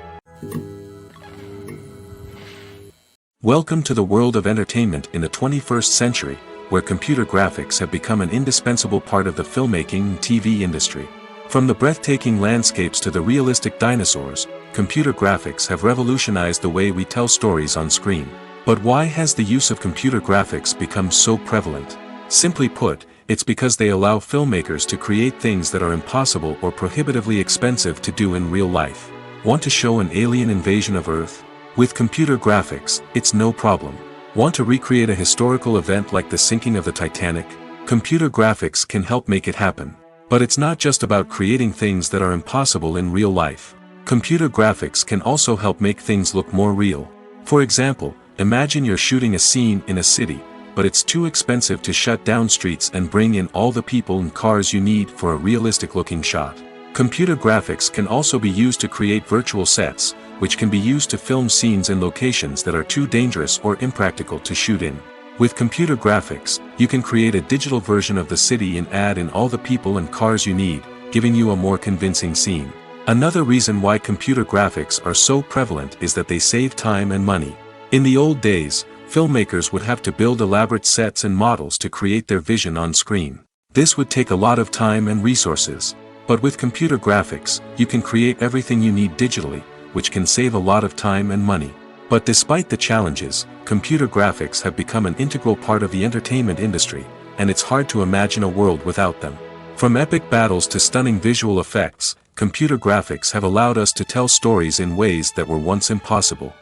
Welcome to the world of entertainment in the 21st century, where computer graphics have become an indispensable part of the filmmaking and TV industry. From the breathtaking landscapes to the realistic dinosaurs, computer graphics have revolutionized the way we tell stories on screen. But why has the use of computer graphics become so prevalent? Simply put, it's because they allow filmmakers to create things that are impossible or prohibitively expensive to do in real life. Want to show an alien invasion of Earth? With computer graphics, it's no problem. Want to recreate a historical event like the sinking of the Titanic? Computer graphics can help make it happen. But it's not just about creating things that are impossible in real life. Computer graphics can also help make things look more real. For example, imagine you're shooting a scene in a city, but it's too expensive to shut down streets and bring in all the people and cars you need for a realistic-looking shot. Computer graphics can also be used to create virtual sets, which can be used to film scenes in locations that are too dangerous or impractical to shoot in. With computer graphics, you can create a digital version of the city and add in all the people and cars you need, giving you a more convincing scene. Another reason why computer graphics are so prevalent is that they save time and money. In the old days, filmmakers would have to build elaborate sets and models to create their vision on screen. This would take a lot of time and resources. But with computer graphics, you can create everything you need digitally, which can save a lot of time and money. But despite the challenges, computer graphics have become an integral part of the entertainment industry, and it's hard to imagine a world without them. From epic battles to stunning visual effects, computer graphics have allowed us to tell stories in ways that were once impossible.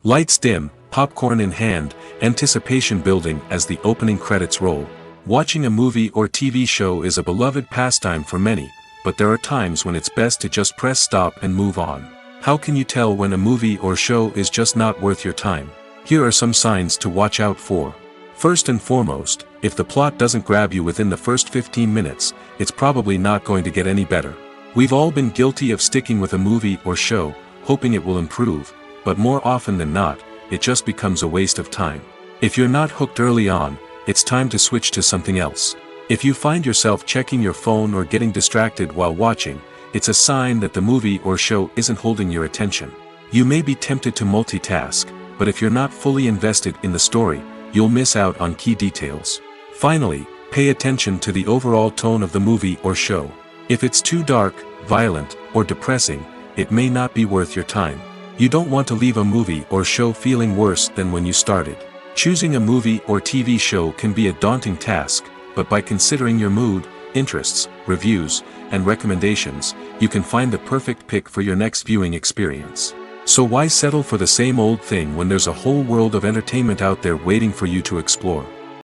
Lights dim, popcorn in hand, anticipation building as the opening credits roll. Watching a movie or TV show is a beloved pastime for many, but there are times when it's best to just press stop and move on. How can you tell when a movie or show is just not worth your time? Here are some signs to watch out for. First and foremost, if the plot doesn't grab you within the first 15 minutes, it's probably not going to get any better. We've all been guilty of sticking with a movie or show, hoping it will improve, but more often than not, it just becomes a waste of time. If you're not hooked early on, it's time to switch to something else. If you find yourself checking your phone or getting distracted while watching, it's a sign that the movie or show isn't holding your attention. You may be tempted to multitask, but if you're not fully invested in the story, you'll miss out on key details. Finally, pay attention to the overall tone of the movie or show. If it's too dark, violent, or depressing, it may not be worth your time. You don't want to leave a movie or show feeling worse than when you started. Choosing a movie or TV show can be a daunting task, but by considering your mood, interests, reviews, and recommendations, you can find the perfect pick for your next viewing experience. So why settle for the same old thing when there's a whole world of entertainment out there waiting for you to explore?